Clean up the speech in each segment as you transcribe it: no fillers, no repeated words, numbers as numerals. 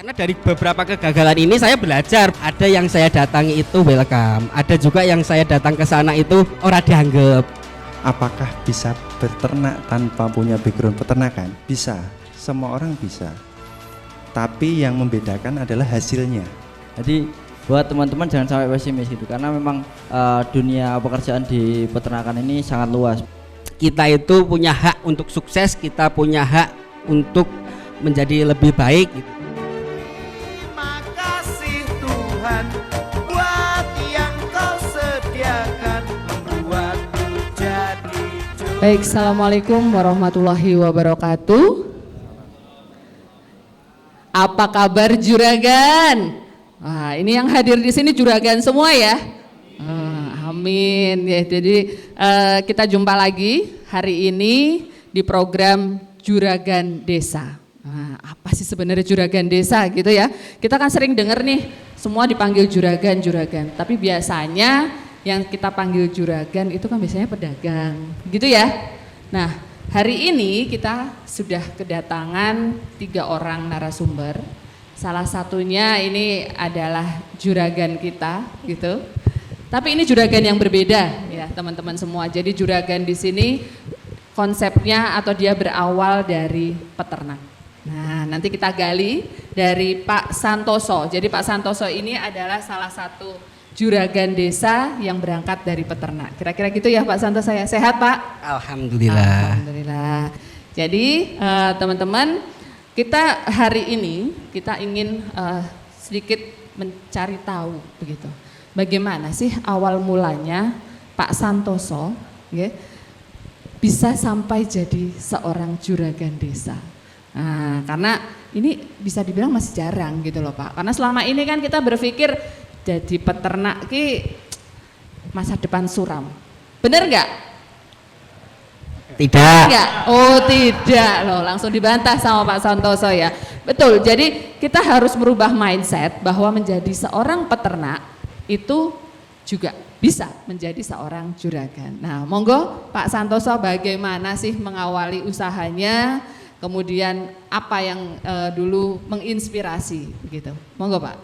Karena dari beberapa kegagalan ini saya belajar. Ada yang saya datangi itu welcome, ada juga yang saya datang ke sana itu ora dianggap. Apakah bisa beternak tanpa punya background peternakan? Bisa, semua orang bisa. Tapi yang membedakan adalah hasilnya. Jadi buat teman-teman jangan sampai pesimis gitu, karena memang dunia pekerjaan di peternakan ini sangat luas. Kita itu punya hak untuk sukses, kita punya hak untuk menjadi lebih baik gitu. Makasih Tuhan buat yang kau sediakan, membuatku jadi juara. Baik, assalamualaikum warahmatullahi wabarakatuh. Apa kabar juragan? Wah, ini yang hadir di sini juragan semua ya. Amin ya. Jadi kita jumpa lagi hari ini di program Juragan Desa. Nah, apa sih sebenarnya juragan desa gitu ya? Kita kan sering dengar nih semua dipanggil juragan. Tapi biasanya yang kita panggil juragan itu kan biasanya pedagang, gitu ya. Nah, hari ini kita sudah kedatangan 3 orang narasumber. Salah satunya ini adalah juragan kita, gitu. Tapi ini juragan yang berbeda ya, teman-teman semua. Jadi juragan di sini konsepnya atau dia berawal dari peternak. Nah, nanti kita gali dari Pak Santoso. Jadi Pak Santoso ini adalah salah satu juragan desa yang berangkat dari peternak. Kira-kira gitu ya Pak Santoso ya. Sehat Pak? Alhamdulillah. Alhamdulillah. Jadi teman-teman, kita hari ini kita ingin sedikit mencari tahu begitu. Bagaimana sih awal mulanya Pak Santoso ya, bisa sampai jadi seorang juragan desa. Nah, karena ini bisa dibilang masih jarang gitu loh Pak. Karena selama ini kan kita berpikir jadi peternak ki masa depan suram. Bener nggak? Tidak. Enggak? Oh tidak loh, langsung dibantah sama Pak Santoso ya. Betul, jadi kita harus merubah mindset bahwa menjadi seorang peternak itu juga bisa menjadi seorang juragan. Nah monggo Pak Santoso, bagaimana sih mengawali usahanya, kemudian apa yang dulu menginspirasi gitu. Monggo Pak.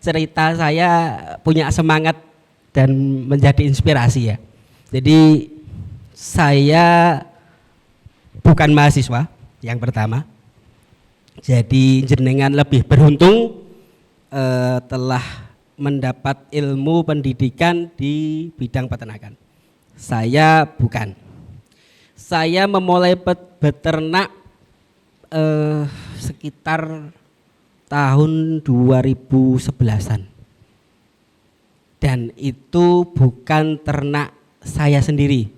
Cerita saya punya semangat dan menjadi inspirasi ya. Jadi saya bukan mahasiswa yang pertama. Jadi jenengan lebih beruntung telah mendapat ilmu pendidikan di bidang peternakan. Saya bukan. Saya memulai beternak sekitar tahun 2011-an. Dan itu bukan ternak saya sendiri.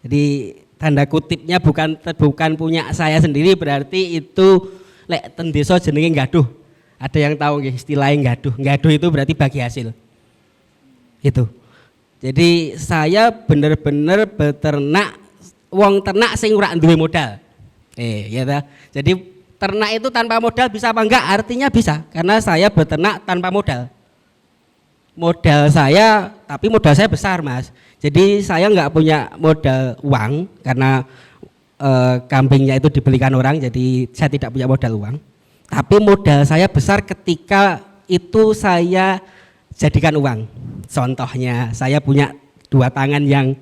Jadi tanda kutipnya bukan punya saya sendiri, berarti itu lek ten desa jenenge nggaduh. Ada yang tahu nggih istilahnya nggaduh. Nggaduh itu berarti bagi hasil. Itu. Jadi saya bener-bener beternak wong ternak sing ora duwe modal. Ya ta. Jadi ternak itu tanpa modal bisa apa enggak? Artinya bisa, karena saya beternak tanpa modal. Modal saya, tapi modal saya besar Mas. Jadi saya enggak punya modal uang karena kambingnya itu dibelikan orang, jadi saya tidak punya modal uang. Tapi modal saya besar ketika itu saya jadikan uang. Contohnya saya punya 2 tangan yang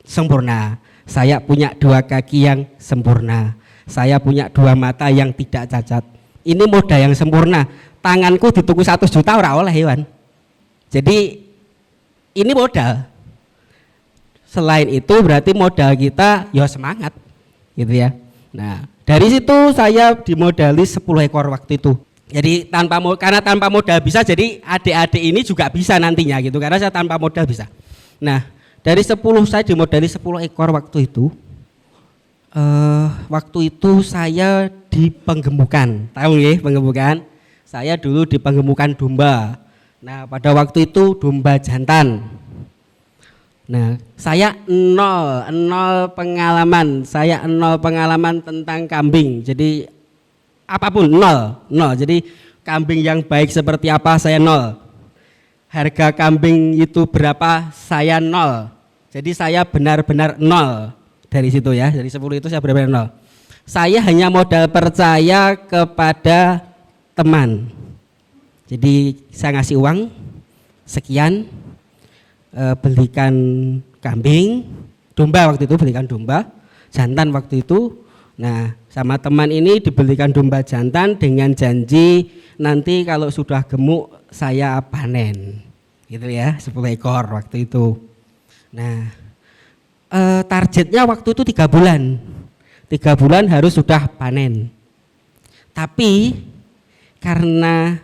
sempurna, saya punya 2 kaki yang sempurna, saya punya 2 mata yang tidak cacat. Ini modal yang sempurna. Tanganku dituku 1 juta ora oleh hewan. Jadi ini modal. Selain itu berarti modal kita ya semangat gitu ya. Nah dari situ saya dimodali 10 ekor waktu itu. Jadi karena tanpa modal bisa, jadi adik-adik ini juga bisa nantinya gitu, karena saya tanpa modal bisa. Nah dari 10 saya dimodali 10 ekor waktu itu. Waktu itu saya di penggemukan, tahu nggih penggemukan? Saya dulu di penggemukan domba. Nah pada waktu itu domba jantan. Nah saya nol pengalaman, saya nol pengalaman tentang kambing. Jadi apapun nol. Jadi kambing yang baik seperti apa saya nol. Harga kambing itu berapa saya nol. Jadi saya benar-benar nol dari situ ya. Dari 10 itu saya benar-benar nol. saya hanya modal percaya kepada teman. Jadi saya ngasih uang sekian, belikan kambing, domba waktu itu, belikan domba, jantan waktu itu. Nah, sama teman ini dibelikan domba jantan dengan janji nanti kalau sudah gemuk saya panen. Gitu ya, 10 ekor waktu itu. Nah, targetnya waktu itu 3 bulan. 3 bulan harus sudah panen. Tapi karena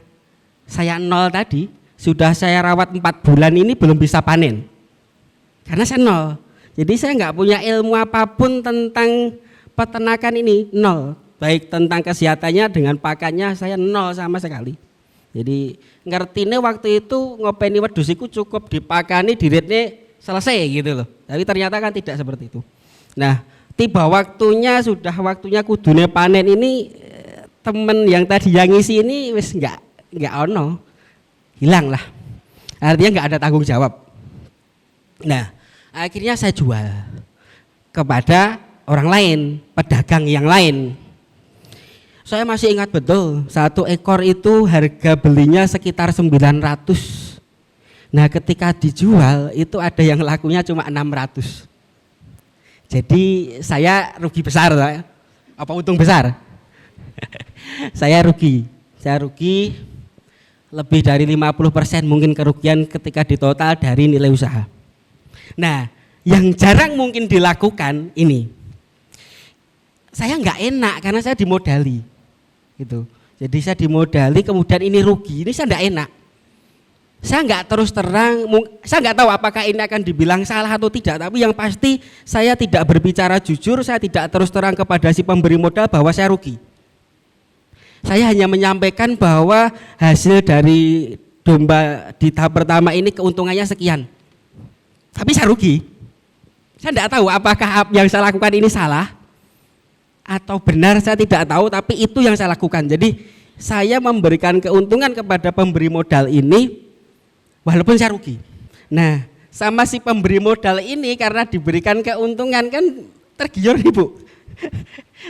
saya nol tadi, sudah saya rawat 4 bulan ini belum bisa panen. Karena saya nol. Jadi saya nggak punya ilmu apapun tentang peternakan ini, nol. Baik tentang kesehatannya dengan pakannya saya nol sama sekali. Jadi ngertine waktu itu ngopeni wedhus iku cukup dipakani diritne selesai gitu loh. Tapi ternyata kan tidak seperti itu. Nah, tiba waktunya sudah waktunya kudune panen ini, temen yang tadi yang ngisi ini wis enggak ono. Hilang lah. Artinya enggak ada tanggung jawab. Nah, akhirnya saya jual kepada orang lain, pedagang yang lain. Saya masih ingat betul, 1 ekor itu harga belinya sekitar 900. Nah, ketika dijual itu ada yang lakunya cuma 600. Jadi saya rugi besar, apa untung besar? Saya rugi lebih dari 50% mungkin kerugian ketika ditotal dari nilai usaha. Nah, yang jarang mungkin dilakukan ini, saya nggak enak karena saya dimodali. Gitu. Jadi saya dimodali kemudian ini rugi, ini saya enggak enak. Saya enggak terus terang, saya enggak tahu apakah ini akan dibilang salah atau tidak, tapi yang pasti saya tidak berbicara jujur, saya tidak terus terang kepada si pemberi modal bahwa saya rugi. Saya hanya menyampaikan bahwa hasil dari domba di tahap pertama ini keuntungannya sekian. Tapi saya rugi. Saya enggak tahu apakah yang saya lakukan ini salah atau benar, saya tidak tahu, tapi itu yang saya lakukan. Jadi saya memberikan keuntungan kepada pemberi modal ini walaupun saya rugi. Nah, sama si pemberi modal ini karena diberikan keuntungan kan tergiur nih Bu.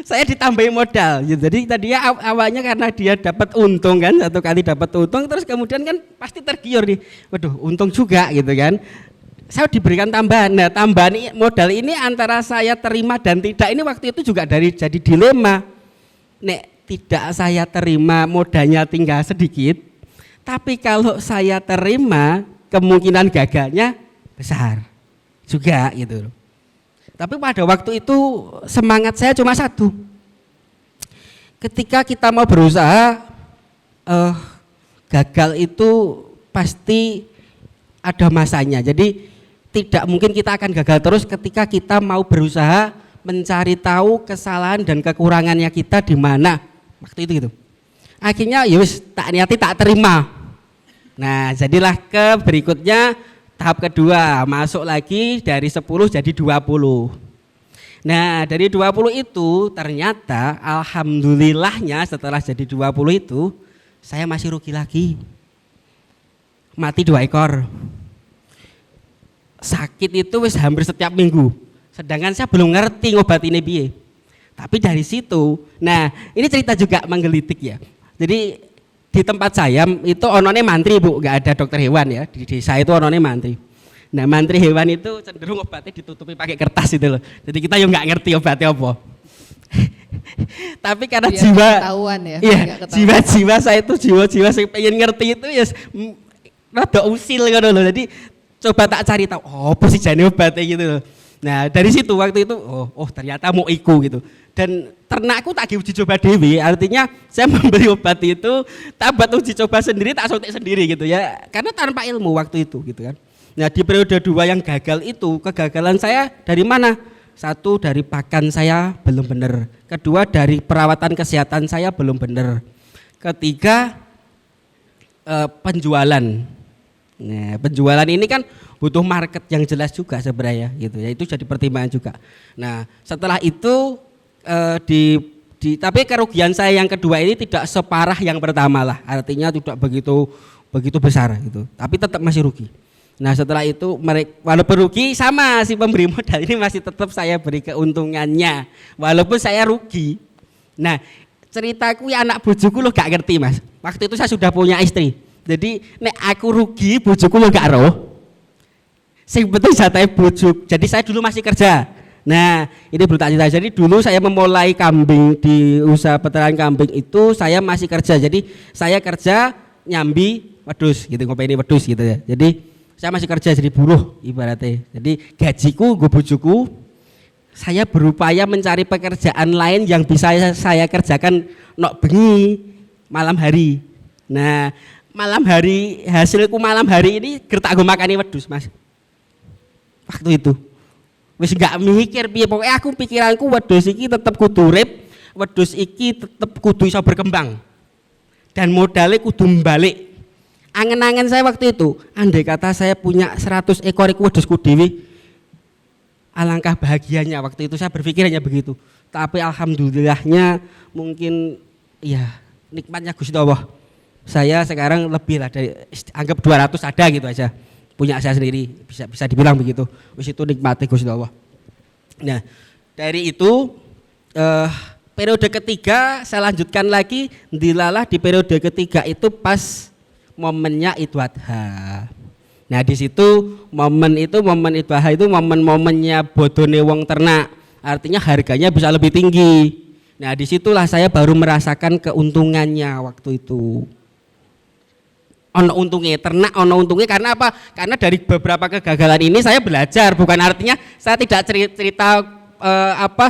Saya ditambahin modal. Jadi tadinya awalnya karena dia dapat untung kan, 1 kali dapat untung, terus kemudian kan pasti tergiur nih. Waduh, untung juga gitu kan. Saya diberikan tambahan. Nah, tambahan modal ini antara saya terima dan tidak, ini waktu itu juga jadi dilema. Nek tidak saya terima modalnya tinggal sedikit, tapi kalau saya terima kemungkinan gagalnya besar juga gitu. Tapi pada waktu itu semangat saya cuma satu. Ketika kita mau berusaha, gagal itu pasti ada masanya. Jadi tidak mungkin kita akan gagal terus ketika kita mau berusaha mencari tahu kesalahan dan kekurangannya kita di mana waktu itu gitu. Akhirnya ya wis tak niati tak terima. Nah, jadilah ke berikutnya tahap kedua, masuk lagi dari 10 jadi 20. Nah, dari 20 itu ternyata alhamdulillahnya setelah jadi 20 itu saya masih rugi lagi. Mati 2 ekor. Sakit itu wis hampir setiap minggu. Sedangkan saya belum ngerti ngobatinnya piye. Tapi dari situ, nah ini cerita juga menggelitik ya. Jadi di tempat saya itu onone mantri Bu, nggak ada dokter hewan ya. Di desa itu onone mantri. Nah, mantri hewan itu cenderung obatnya ditutupi pakai kertas itu loh. Jadi kita yang nggak ngerti obatnya apa. Tapi karena biar jiwa, ya, iya, jiwa saya itu jiwa saya pengen ngerti itu ya rada usil gitu loh. Jadi coba tak cari tahu, oh apa sih jane obatnya gitu loh. Nah dari situ waktu itu, oh ternyata mau iku gitu. Dan ternakku tak uji coba dewi, artinya saya membeli obat itu, tak buat uji coba sendiri, tak suntik sendiri gitu ya. Karena tanpa ilmu waktu itu gitu kan. Nah di periode 2 yang gagal itu, kegagalan saya dari mana? 1 dari pakan saya belum benar. 2 dari perawatan kesehatan saya belum benar. 3 penjualan. Nah, penjualan ini kan butuh market yang jelas juga sebenarnya gitu ya, itu jadi pertimbangan juga. Nah, setelah itu tapi kerugian saya yang kedua ini tidak separah yang pertama lah, artinya tidak begitu besar gitu, tapi tetap masih rugi. Nah, setelah itu walaupun rugi sama si pemberi modal ini masih tetap saya beri keuntungannya, walaupun saya rugi. Nah, ceritaku ya anak bojoku lo gak ngerti Mas. Waktu itu saya sudah punya istri. Jadi nek aku rugi bojoku lo gak roh. Sing penting jatah bojo. Jadi saya dulu masih kerja. Nah, ini belum tak cerita. Jadi dulu saya memulai kambing di usaha peternakan kambing itu saya masih kerja. Jadi saya kerja nyambi wedhus gitu, ngopeni wedhus gitu ya. Jadi saya masih kerja jadi buruh ibaratnya. Jadi gajiku gue bojoku, saya berupaya mencari pekerjaan lain yang bisa saya kerjakan nok bengi malam hari. Nah, malam hari hasilku malam hari ini gertak gue makani wedhus Mas. Waktu itu wis gak mikir piye, pokoknya aku pikiranku wedhus iki tetep kudu urip, wedhus iki tetep kudu iso berkembang dan modalnya kudu balik. Angen-angen saya waktu itu, andai kata saya punya 100 ekor iku wedhusku dhewe, alangkah bahagianya. Waktu itu saya berpikir hanya begitu, tapi alhamdulillahnya mungkin ya nikmatnya Gusti Allah, saya sekarang lebih lah dari anggap 200 ada gitu aja, punya saya sendiri, bisa dibilang begitu. Wis itu nikmati Gusti Allah. Nah, dari itu periode ketiga saya lanjutkan lagi, dilalah di periode ketiga itu pas momennya Idul Adha. Nah, di situ momen Idul Adha itu momen-momennya bodone wong ternak. Artinya harganya bisa lebih tinggi. Nah, disitulah saya baru merasakan keuntungannya waktu itu. Ono untungnya ternak, ono untungnya karena apa? Karena dari beberapa kegagalan ini saya belajar, bukan artinya saya tidak cerita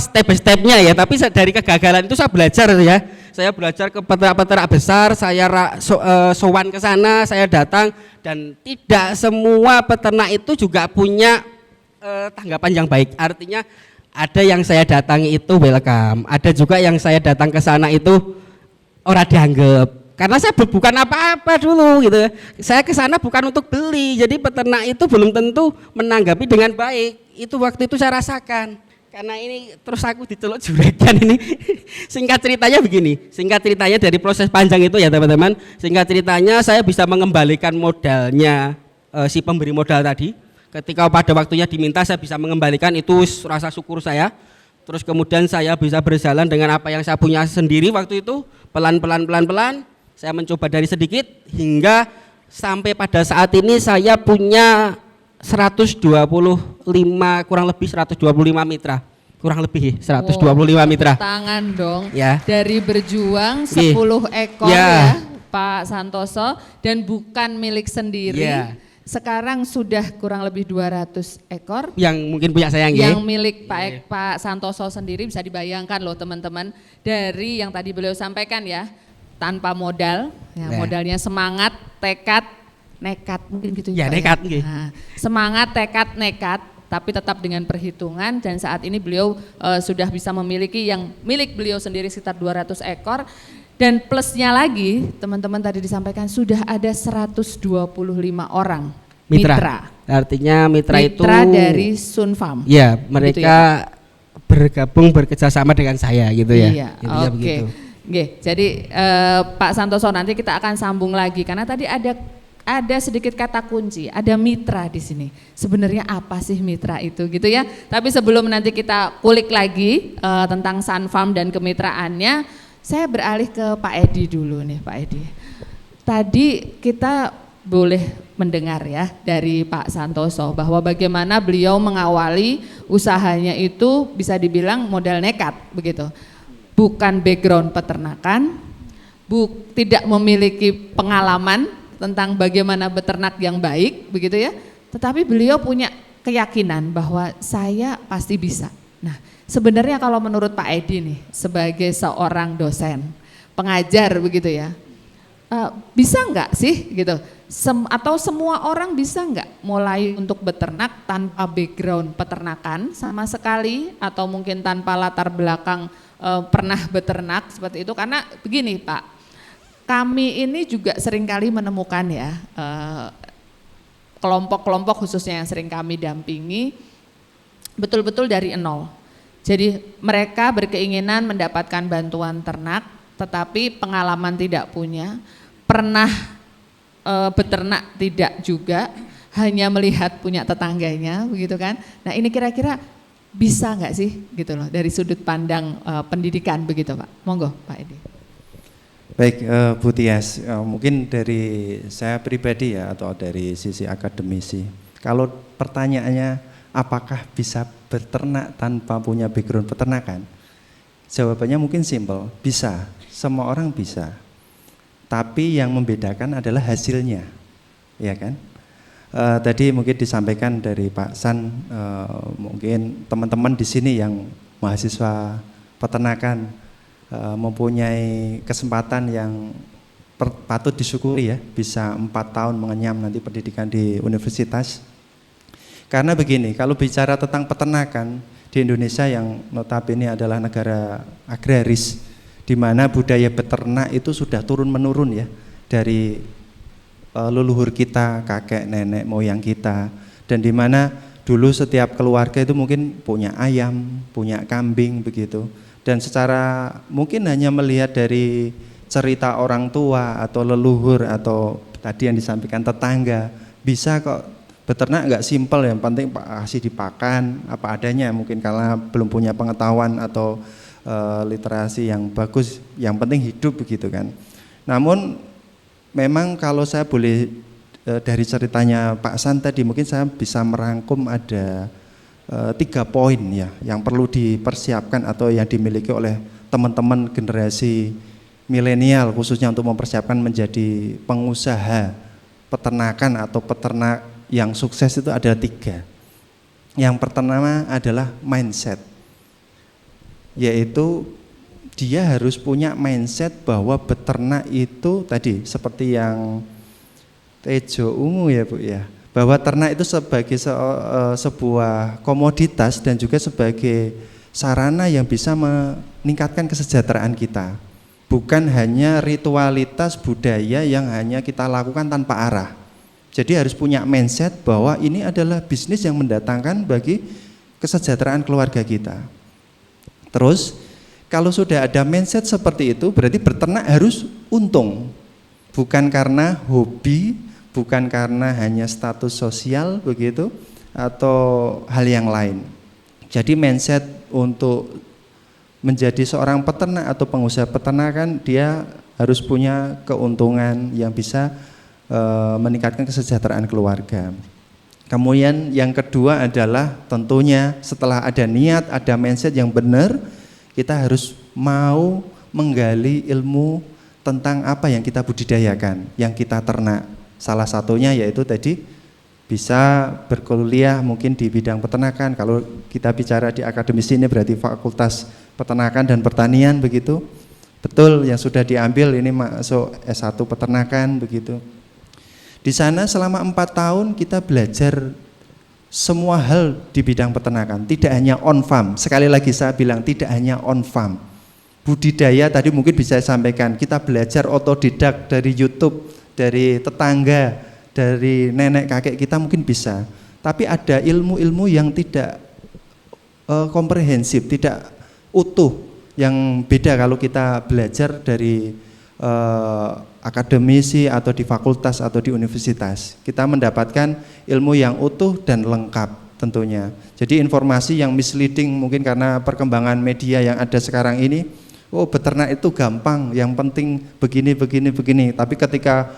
step by stepnya ya, tapi dari kegagalan itu saya belajar ya. Saya belajar ke peternak-peternak besar, saya sowan ke sana, saya datang, dan tidak semua peternak itu juga punya tanggapan yang baik. Artinya ada yang saya datangi itu welcome, ada juga yang saya datang ke sana itu ora dianggap. Karena saya bukan apa-apa dulu gitu. Saya ke sana bukan untuk beli. Jadi peternak itu belum tentu menanggapi dengan baik. Itu waktu itu saya rasakan. Karena ini terus aku diceluk juragan ini. Singkat ceritanya begini. Singkat ceritanya dari proses panjang itu ya teman-teman. Singkat ceritanya saya bisa mengembalikan modalnya si pemberi modal tadi. Ketika pada waktunya diminta saya bisa mengembalikan, itu rasa syukur saya. Terus kemudian saya bisa berjalan dengan apa yang saya punya sendiri waktu itu. Pelan-pelan saya mencoba dari sedikit hingga sampai pada saat ini saya punya 125 kurang lebih 125 mitra. Kurang lebih 125 mitra. Tangan dong. Ya. Dari berjuang 10 ekor ya Pak Santoso, dan bukan milik sendiri. Ya. Sekarang sudah kurang lebih 200 ekor. Yang mungkin punya saya yang milik Pak Santoso sendiri. Bisa dibayangkan loh teman-teman, dari yang tadi beliau sampaikan ya, tanpa modal, ya, modalnya semangat, tekad, nekat mungkin gitu ya. Nekat ya. Nah, semangat, tekad, nekat, tapi tetap dengan perhitungan, dan saat ini beliau sudah bisa memiliki yang milik beliau sendiri sekitar 200 ekor. Dan plusnya lagi, teman-teman tadi disampaikan sudah ada 125 orang mitra. Artinya mitra itu dari Sun Farm. Ya, mereka gitu ya? Bergabung bekerjasama dengan saya gitu ya. Iya, oke. Oke, jadi Pak Santoso, nanti kita akan sambung lagi karena tadi ada sedikit kata kunci, ada mitra di sini. Sebenarnya apa sih mitra itu gitu ya? Tapi sebelum nanti kita kulik lagi tentang Sun Farm dan kemitraannya, saya beralih ke Pak Edi dulu nih, Pak Edi. Tadi kita boleh mendengar ya dari Pak Santoso bahwa bagaimana beliau mengawali usahanya itu bisa dibilang modal nekat begitu. Bukan background peternakan, tidak memiliki pengalaman tentang bagaimana beternak yang baik begitu ya, tetapi beliau punya keyakinan bahwa saya pasti bisa. Nah, sebenarnya kalau menurut Pak Edi nih sebagai seorang dosen, pengajar begitu ya, bisa nggak sih gitu, atau semua orang bisa nggak mulai untuk beternak tanpa background peternakan sama sekali, atau mungkin tanpa latar belakang pernah beternak seperti itu? Karena begini Pak, kami ini juga seringkali menemukan ya kelompok-kelompok khususnya yang sering kami dampingi betul-betul dari nol. Jadi mereka berkeinginan mendapatkan bantuan ternak tetapi pengalaman tidak punya, pernah beternak tidak juga, hanya melihat punya tetangganya begitu kan. Nah, ini kira-kira bisa nggak sih gitu loh dari sudut pandang pendidikan begitu Pak? Monggo Pak Edi. Baik, Bu Tias, mungkin dari saya pribadi ya atau dari sisi akademisi. Kalau pertanyaannya apakah bisa beternak tanpa punya background peternakan? Jawabannya mungkin simpel, bisa. Semua orang bisa. Tapi yang membedakan adalah hasilnya, ya kan? Tadi mungkin disampaikan dari Pak San, mungkin teman-teman di sini yang mahasiswa peternakan mempunyai kesempatan yang patut disyukuri ya, bisa 4 tahun mengenyam nanti pendidikan di universitas. Karena begini, kalau bicara tentang peternakan di Indonesia yang notabene adalah negara agraris, di mana budaya beternak itu sudah turun-menurun ya dari leluhur kita, kakek, nenek, moyang kita, dan di mana dulu setiap keluarga itu mungkin punya ayam, punya kambing begitu, dan secara mungkin hanya melihat dari cerita orang tua atau leluhur atau tadi yang disampaikan tetangga, bisa kok beternak nggak simpel, yang penting kasih dipakan apa adanya, mungkin karena belum punya pengetahuan atau literasi yang bagus, yang penting hidup begitu kan. Namun memang kalau saya boleh dari ceritanya Pak San tadi, mungkin saya bisa merangkum ada 3 poin ya yang perlu dipersiapkan atau yang dimiliki oleh teman-teman generasi milenial, khususnya untuk mempersiapkan menjadi pengusaha peternakan atau peternak yang sukses. Itu ada 3. Yang pertama adalah mindset, yaitu dia harus punya mindset bahwa beternak itu tadi seperti yang Tejo ungu ya Bu ya, bahwa ternak itu sebagai sebuah komoditas dan juga sebagai sarana yang bisa meningkatkan kesejahteraan kita, bukan hanya ritualitas budaya yang hanya kita lakukan tanpa arah. Jadi harus punya mindset bahwa ini adalah bisnis yang mendatangkan bagi kesejahteraan keluarga kita. Terus kalau sudah ada mindset seperti itu, berarti beternak harus untung. Bukan karena hobi, bukan karena hanya status sosial begitu, atau hal yang lain. Jadi mindset untuk menjadi seorang peternak atau pengusaha peternakan, dia harus punya keuntungan yang bisa meningkatkan kesejahteraan keluarga. Kemudian yang kedua adalah tentunya setelah ada niat, ada mindset yang benar, kita harus mau menggali ilmu tentang apa yang kita budidayakan, yang kita ternak. Salah satunya yaitu tadi bisa berkuliah mungkin di bidang peternakan. Kalau kita bicara di akademisi ini berarti Fakultas Peternakan dan Pertanian begitu. Betul, yang sudah diambil ini masuk S1 peternakan begitu. Di sana selama 4 tahun kita belajar semua hal di bidang peternakan, tidak hanya on farm. Sekali lagi saya bilang tidak hanya on farm. Budidaya tadi mungkin bisa saya sampaikan, kita belajar otodidak dari YouTube, dari tetangga, dari nenek kakek kita mungkin bisa. Tapi ada ilmu-ilmu yang tidak komprehensif, tidak utuh, yang beda kalau kita belajar dari akademisi atau di fakultas atau di universitas. Kita mendapatkan ilmu yang utuh dan lengkap tentunya. Jadi informasi yang misleading mungkin karena perkembangan media yang ada sekarang ini, oh beternak itu gampang, yang penting begini. Tapi ketika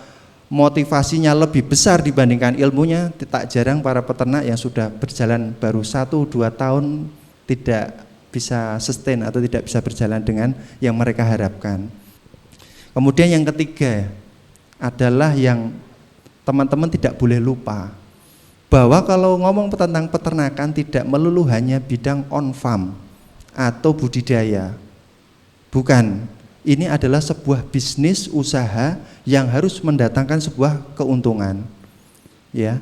motivasinya lebih besar dibandingkan ilmunya, tak jarang para peternak yang sudah berjalan baru 1-2 tahun tidak bisa sustain atau tidak bisa berjalan dengan yang mereka harapkan. Kemudian yang ketiga adalah yang teman-teman tidak boleh lupa, bahwa kalau ngomong tentang peternakan tidak melulu hanya bidang on farm atau budidaya. Bukan, ini adalah sebuah bisnis usaha yang harus mendatangkan sebuah keuntungan. Ya.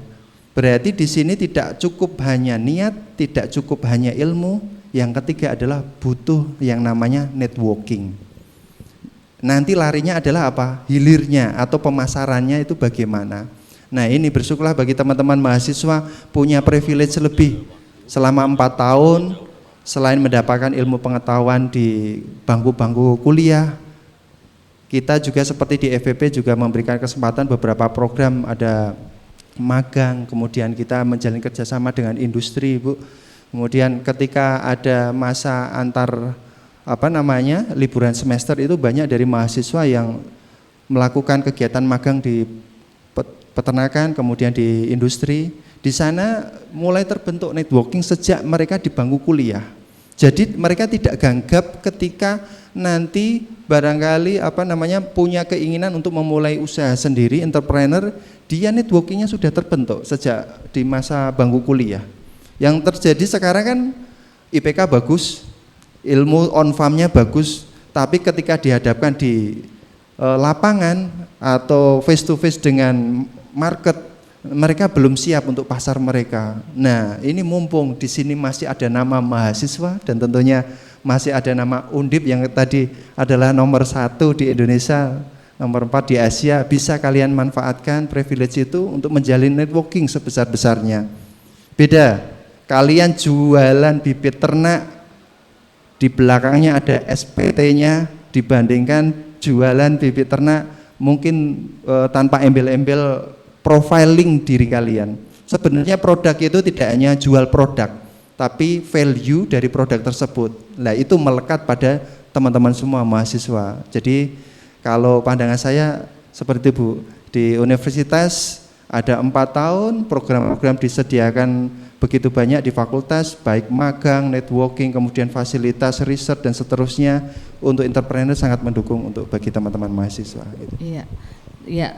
Berarti di sini tidak cukup hanya niat, tidak cukup hanya ilmu, yang ketiga adalah butuh yang namanya networking. Nanti larinya adalah apa? Hilirnya atau pemasarannya itu bagaimana. Nah ini bersyukurlah bagi teman-teman mahasiswa punya privilege lebih. Selama 4 tahun, selain mendapatkan ilmu pengetahuan di bangku-bangku kuliah, kita juga seperti di FPP juga memberikan kesempatan beberapa program, ada magang, kemudian kita menjalin kerjasama dengan industri Bu, Kemudian ketika ada masa antar liburan semester itu banyak dari mahasiswa yang melakukan kegiatan magang di peternakan, kemudian di industri. Di sana mulai terbentuk networking sejak mereka di bangku kuliah. Jadi mereka tidak gagap ketika nanti barangkali punya keinginan untuk memulai usaha sendiri, entrepreneur, dia networkingnya sudah terbentuk sejak di masa bangku kuliah. Yang terjadi sekarang kan IPK bagus, ilmu on farm-nya bagus, tapi ketika dihadapkan di lapangan atau face to face dengan market, mereka belum siap untuk pasar mereka. Nah, ini mumpung di sini masih ada nama mahasiswa dan tentunya masih ada nama Undip yang tadi adalah nomor 1 di Indonesia, nomor 4 di Asia, bisa kalian manfaatkan privilege itu untuk menjalin networking sebesar-besarnya. Beda, kalian jualan bibit ternak, di belakangnya ada SPT-nya, dibandingkan jualan bibit ternak mungkin tanpa embel-embel profiling diri kalian. Sebenarnya produk itu tidak hanya jual produk, tapi value dari produk tersebut. Nah, itu melekat pada teman-teman semua mahasiswa. Jadi kalau pandangan saya seperti Bu, di universitas ada 4 tahun, program-program disediakan begitu banyak di fakultas, baik magang, networking, kemudian fasilitas, riset dan seterusnya. Untuk entrepreneur sangat mendukung untuk bagi teman-teman mahasiswa. Gitu. Iya, iya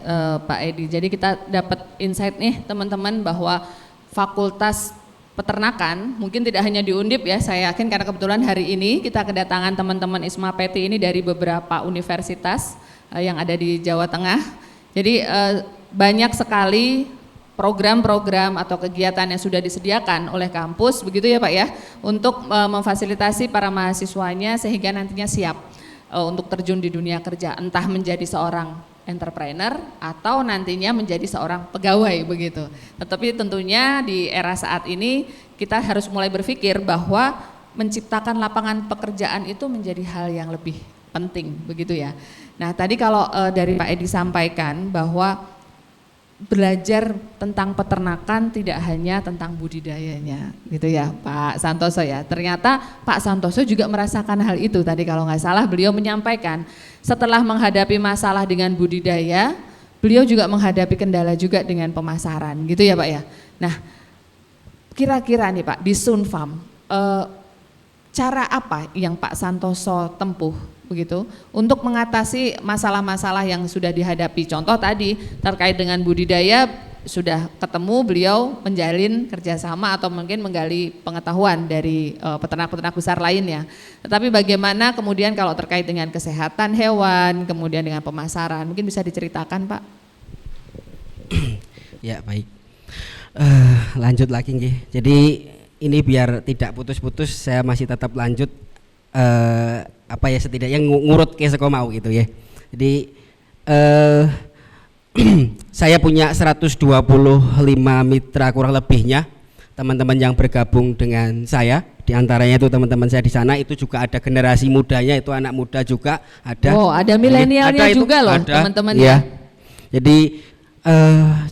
Pak Edi. Jadi kita dapat insight nih teman-teman bahwa fakultas peternakan mungkin tidak hanya di Undip ya, saya yakin karena kebetulan hari ini kita kedatangan teman-teman Isma Peti ini dari beberapa universitas yang ada di Jawa Tengah. Jadi banyak sekali program-program atau kegiatan yang sudah disediakan oleh kampus, begitu ya Pak ya, untuk memfasilitasi para mahasiswanya sehingga nantinya siap untuk terjun di dunia kerja, entah menjadi seorang entrepreneur atau nantinya menjadi seorang pegawai begitu. Tetapi tentunya di era saat ini kita harus mulai berpikir bahwa menciptakan lapangan pekerjaan itu menjadi hal yang lebih penting, begitu ya. Nah tadi kalau dari Pak Edi sampaikan bahwa belajar tentang peternakan tidak hanya tentang budidayanya gitu ya Pak Santoso ya. Ternyata Pak Santoso juga merasakan hal itu tadi kalau nggak salah beliau menyampaikan setelah menghadapi masalah dengan budidaya, beliau juga menghadapi kendala juga dengan pemasaran gitu ya Pak ya. Nah kira-kira nih Pak di Sunfarm cara apa yang Pak Santoso tempuh begitu untuk mengatasi masalah-masalah yang sudah dihadapi? Contoh tadi terkait dengan budidaya sudah ketemu, beliau menjalin kerjasama atau mungkin menggali pengetahuan dari peternak-peternak besar lainnya. Tetapi bagaimana kemudian kalau terkait dengan kesehatan hewan, kemudian dengan pemasaran, mungkin bisa diceritakan Pak? Ya baik, lanjut lagi nggih. Jadi ini biar tidak putus-putus, saya masih tetap lanjut setidaknya ngurut ke seko mau gitu ya. Jadi saya punya 125 mitra kurang lebihnya teman-teman yang bergabung dengan saya. Di antaranya itu teman-teman saya di sana itu juga ada generasi mudanya, itu anak muda juga ada. Oh, ada milenialnya juga loh teman-teman ya. Jadi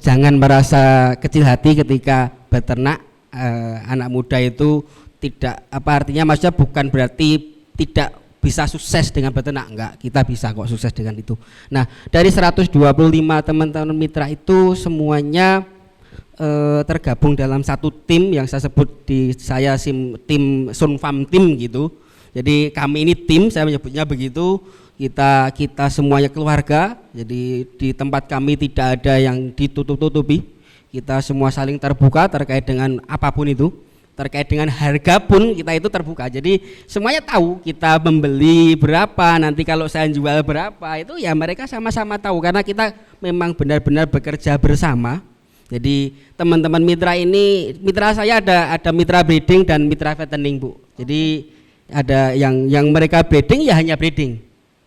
jangan merasa kecil hati ketika beternak. Anak muda itu tidak artinya maksudnya bukan berarti tidak bisa sukses dengan beternak, enggak, kita bisa kok sukses dengan itu. Nah dari 125 teman-teman mitra itu semuanya tergabung dalam satu tim yang saya sebut tim Sunfarm Team gitu. Jadi kami ini tim, saya menyebutnya begitu, kita semuanya keluarga. Jadi di tempat kami tidak ada yang ditutup-tutupi. Kita semua saling terbuka terkait dengan apapun itu, terkait dengan harga pun kita itu terbuka. Jadi semuanya tahu kita membeli berapa, nanti kalau saya jual berapa, itu ya mereka sama-sama tahu karena kita memang benar-benar bekerja bersama. Jadi teman-teman mitra ini, mitra saya ada mitra breeding dan mitra fattening Bu. Jadi ada yang mereka breeding ya hanya breeding,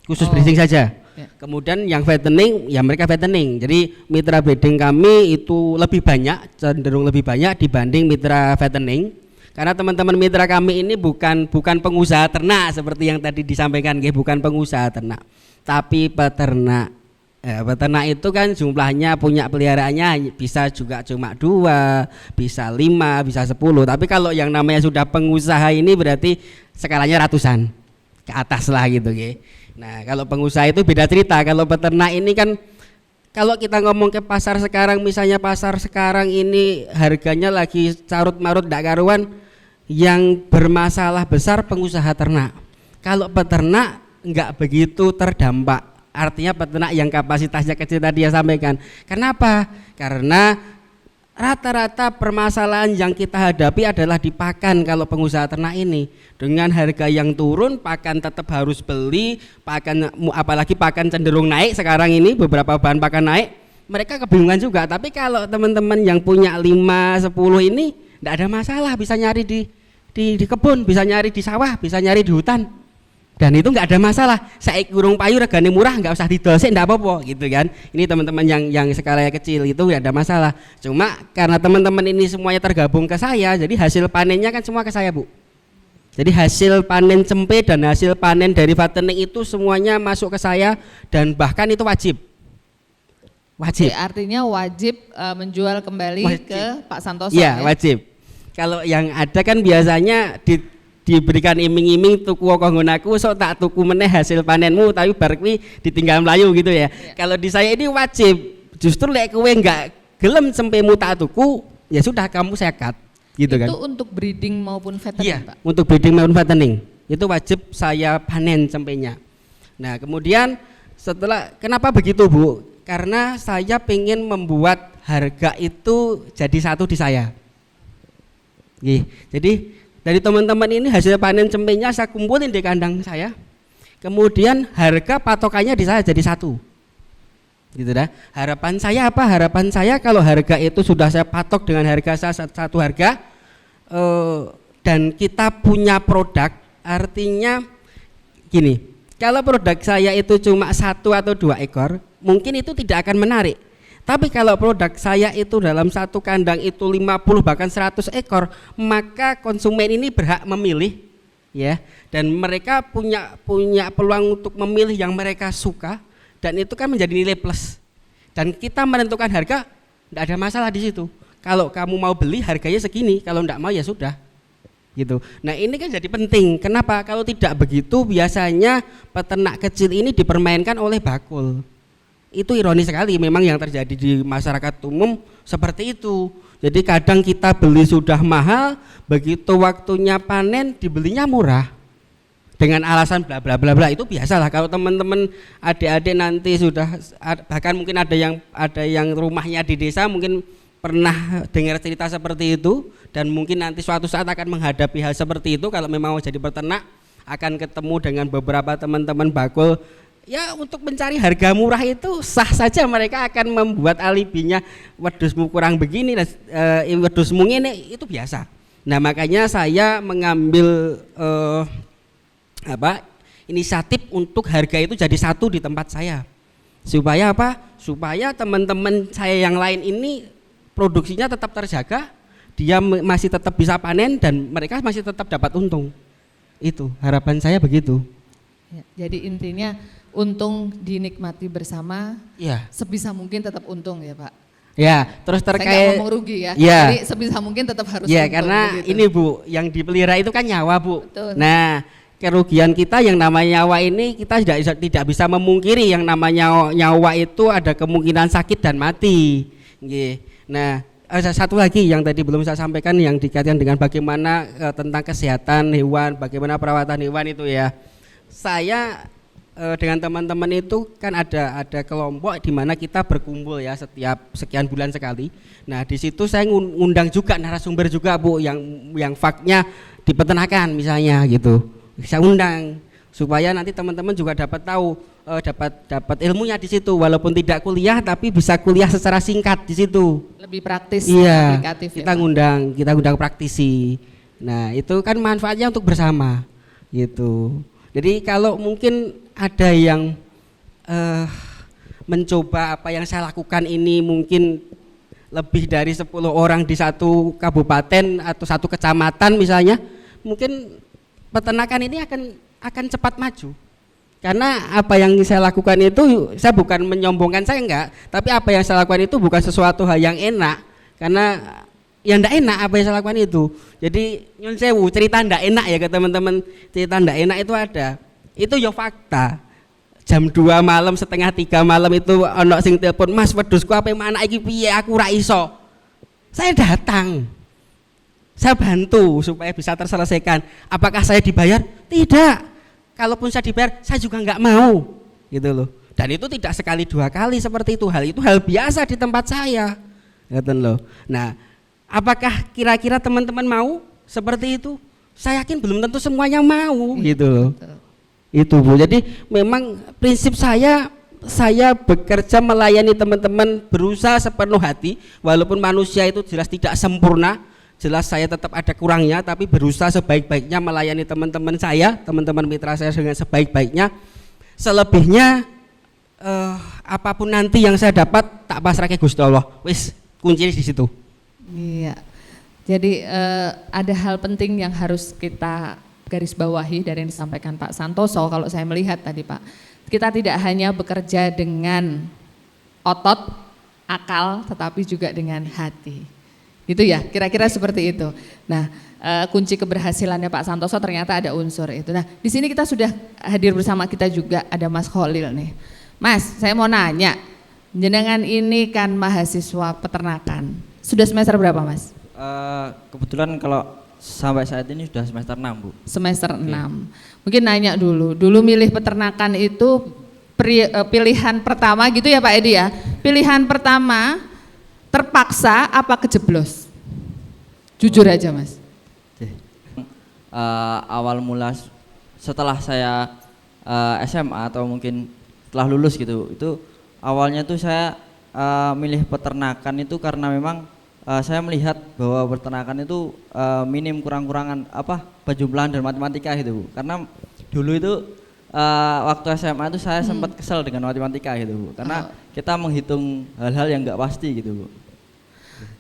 khusus breeding saja. Kemudian yang fattening ya mereka fattening. Jadi mitra breeding kami itu lebih banyak, cenderung lebih banyak dibanding mitra fattening. Karena teman-teman mitra kami ini bukan pengusaha ternak seperti yang tadi disampaikan, bukan pengusaha ternak, tapi peternak. Peternak itu kan jumlahnya punya peliharaannya bisa juga cuma 2, bisa 5, bisa 10. Tapi kalau yang namanya sudah pengusaha ini berarti skalanya ratusan ke atas lah gitu ya. Nah kalau pengusaha itu beda cerita. Kalau peternak ini kan, kalau kita ngomong ke pasar sekarang, misalnya pasar sekarang ini harganya lagi carut marut ndak karuan, yang bermasalah besar pengusaha ternak. Kalau peternak nggak begitu terdampak. Artinya peternak yang kapasitasnya kecil tadi ya sampaikan. Kenapa? Karena rata-rata permasalahan yang kita hadapi adalah di pakan. Kalau pengusaha ternak ini dengan harga yang turun, pakan tetap harus beli, pakan apalagi pakan cenderung naik sekarang ini, beberapa bahan pakan naik, mereka kebingungan juga. Tapi kalau teman-teman yang punya 5, 10 ini tidak ada masalah, bisa nyari di kebun, bisa nyari di sawah, bisa nyari di hutan. Dan itu nggak ada masalah. Saiki urung payu regane murah, nggak usah didol sik ndak apa-apa gitu kan. Ini teman-teman yang skalanya kecil itu nggak ada masalah. Cuma karena teman-teman ini semuanya tergabung ke saya, jadi hasil panennya kan semua ke saya, Bu. Jadi hasil panen cempe dan hasil panen dari fattening itu semuanya masuk ke saya, dan bahkan itu wajib. Wajib. Artinya wajib menjual kembali ke Pak Santoso. Iya, wajib. Kalau yang ada kan biasanya diberikan iming-iming tuku kanggonaku sok tak tuku meneh hasil panenmu, tapi bar kuwi ditinggal melayu gitu ya. Kalau di saya ini wajib. Justru lek kowe enggak gelem cempemu tak tuku, ya sudah kamu sekat gitu kan. Itu untuk breeding maupun fattening, iya, Pak. untuk breeding maupun fattening. Itu wajib saya panen cempenya. Nah, kemudian setelah kenapa begitu, Bu? Karena saya pengen membuat harga itu jadi satu di saya. Jadi dari teman-teman ini hasil panen cempenya saya kumpulin di kandang saya, kemudian harga patokannya di saya jadi satu, gitu dah. Harapan saya apa? Harapan saya kalau harga itu sudah saya patok dengan harga satu harga, dan kita punya produk, artinya gini, kalau produk saya itu cuma 1 atau 2 ekor, mungkin itu tidak akan menarik. Tapi kalau produk saya itu dalam satu kandang itu 50 bahkan 100 ekor, maka konsumen ini berhak memilih ya, dan mereka punya peluang untuk memilih yang mereka suka, dan itu kan menjadi nilai plus. Dan kita menentukan harga tidak ada masalah di situ. Kalau kamu mau beli harganya segini, kalau tidak mau ya sudah. Gitu. Nah, ini kan jadi penting. Kenapa? Kalau tidak begitu biasanya peternak kecil ini dipermainkan oleh bakul. Itu ironis sekali memang yang terjadi di masyarakat umum seperti itu. Jadi kadang kita beli sudah mahal, begitu waktunya panen dibelinya murah dengan alasan bla bla bla bla. Itu biasalah kalau teman-teman adik-adik nanti sudah, bahkan mungkin ada yang rumahnya di desa mungkin pernah dengar cerita seperti itu, dan mungkin nanti suatu saat akan menghadapi hal seperti itu. Kalau memang mau jadi peternak akan ketemu dengan beberapa teman-teman bakul. Ya, untuk mencari harga murah itu sah saja, mereka akan membuat alibinya, wedusmu kurang begini, wedusmu ini, itu biasa. Nah, makanya saya mengambil inisiatif untuk harga itu jadi satu di tempat saya. Supaya apa? Supaya teman-teman saya yang lain ini produksinya tetap terjaga, dia masih tetap bisa panen, dan mereka masih tetap dapat untung. Itu harapan saya begitu. Ya, jadi intinya untung dinikmati bersama, ya. Sebisa mungkin tetap untung ya, Pak. Ya, terus terkait saya nggak ngomong rugi ya. Ya. Jadi sebisa mungkin tetap harus ya, untung. karena begitu. ini Bu, yang dipelihara itu kan nyawa, Bu. Betul. Nah, kerugian kita yang namanya nyawa ini kita tidak bisa memungkiri, yang namanya nyawa itu ada kemungkinan sakit dan mati. Nah, satu lagi yang tadi belum saya sampaikan yang dikaitkan dengan bagaimana tentang kesehatan hewan, bagaimana perawatan hewan itu ya. Saya dengan teman-teman itu kan ada kelompok di mana kita berkumpul ya setiap sekian bulan sekali. Nah, di situ saya ngundang juga narasumber juga, Bu, yang faknya di peternakan misalnya gitu. Saya undang supaya nanti teman-teman juga dapat tahu, dapat ilmunya di situ, walaupun tidak kuliah tapi bisa kuliah secara singkat di situ. Lebih praktis, iya, aplikatif. Kita ngundang praktisi. Nah, itu kan manfaatnya untuk bersama gitu. Jadi kalau mungkin ada yang mencoba apa yang saya lakukan ini, mungkin lebih dari 10 orang di satu kabupaten atau satu kecamatan misalnya, mungkin peternakan ini akan cepat maju. Karena apa yang saya lakukan itu, saya bukan menyombongkan, saya enggak, tapi apa yang saya lakukan itu bukan sesuatu hal yang enak, karena ya enggak enak apa yang saya lakukan itu. Jadi nyun sewu, cerita enggak enak ya ke teman-teman, cerita enggak enak itu ada, itu ya fakta. Jam 2 malam, setengah 3 malam itu ono sing telepon, Mas wedhusku apa mana iki piye, aku ra iso. Saya datang, saya bantu supaya bisa terselesaikan. Apakah saya dibayar? Tidak. Kalaupun saya dibayar, saya juga nggak mau, gitu loh. Dan itu tidak sekali 2 kali seperti itu. Hal itu hal biasa di tempat saya, gitu loh. Nah, apakah kira-kira teman-teman mau seperti itu? Saya yakin belum tentu semuanya mau, gitu loh. Itu Bu. Jadi memang prinsip saya bekerja melayani teman-teman, berusaha sepenuh hati, walaupun manusia itu jelas tidak sempurna. Jelas saya tetap ada kurangnya, tapi berusaha sebaik-baiknya melayani teman-teman saya, teman-teman mitra saya dengan sebaik-baiknya. Selebihnya apapun nanti yang saya dapat tak pasrahke Gusti Allah. Wis, kuncinya di situ. Iya. Jadi ada hal penting yang harus kita garis bawahi dari yang disampaikan Pak Santoso. Kalau saya melihat tadi Pak, kita tidak hanya bekerja dengan otot, akal, tetapi juga dengan hati. Gitu ya, kira-kira seperti itu. Nah, kunci keberhasilannya Pak Santoso ternyata ada unsur itu. Nah, di sini kita sudah hadir bersama kita juga ada Mas Khalil nih. Mas, saya mau nanya, jenengan ini kan mahasiswa peternakan. Sudah semester berapa Mas? Kebetulan kalau sampai saat ini sudah semester 6 Bu. Semester 6. Mungkin nanya dulu milih peternakan itu pilihan pertama gitu ya Pak Edi ya? Pilihan pertama terpaksa apa kejeblos? Jujur aja Mas. Awal mula setelah saya SMA atau mungkin setelah lulus gitu, itu awalnya tuh saya milih peternakan itu karena memang saya melihat bahwa peternakan itu minim kurang-kurangan penjumlahan dan matematika gitu Bu. Karena dulu itu waktu SMA itu saya sempat kesel dengan matematika gitu Bu. Karena kita menghitung hal-hal yang nggak pasti gitu Bu.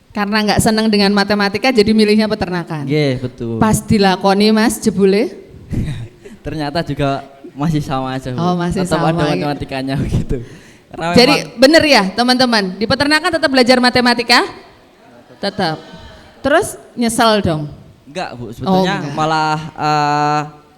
Karena nggak senang dengan matematika jadi milihnya peternakan. Iya betul. Pas dilakoni Mas jebule? Ternyata juga masih sama aja Bu. Oh masih tetap sama. ada matematikanya gitu. Karena jadi memang, bener ya teman-teman, di peternakan tetap belajar matematika? Tetap. Terus nyesel dong? enggak Bu, sebetulnya enggak. malah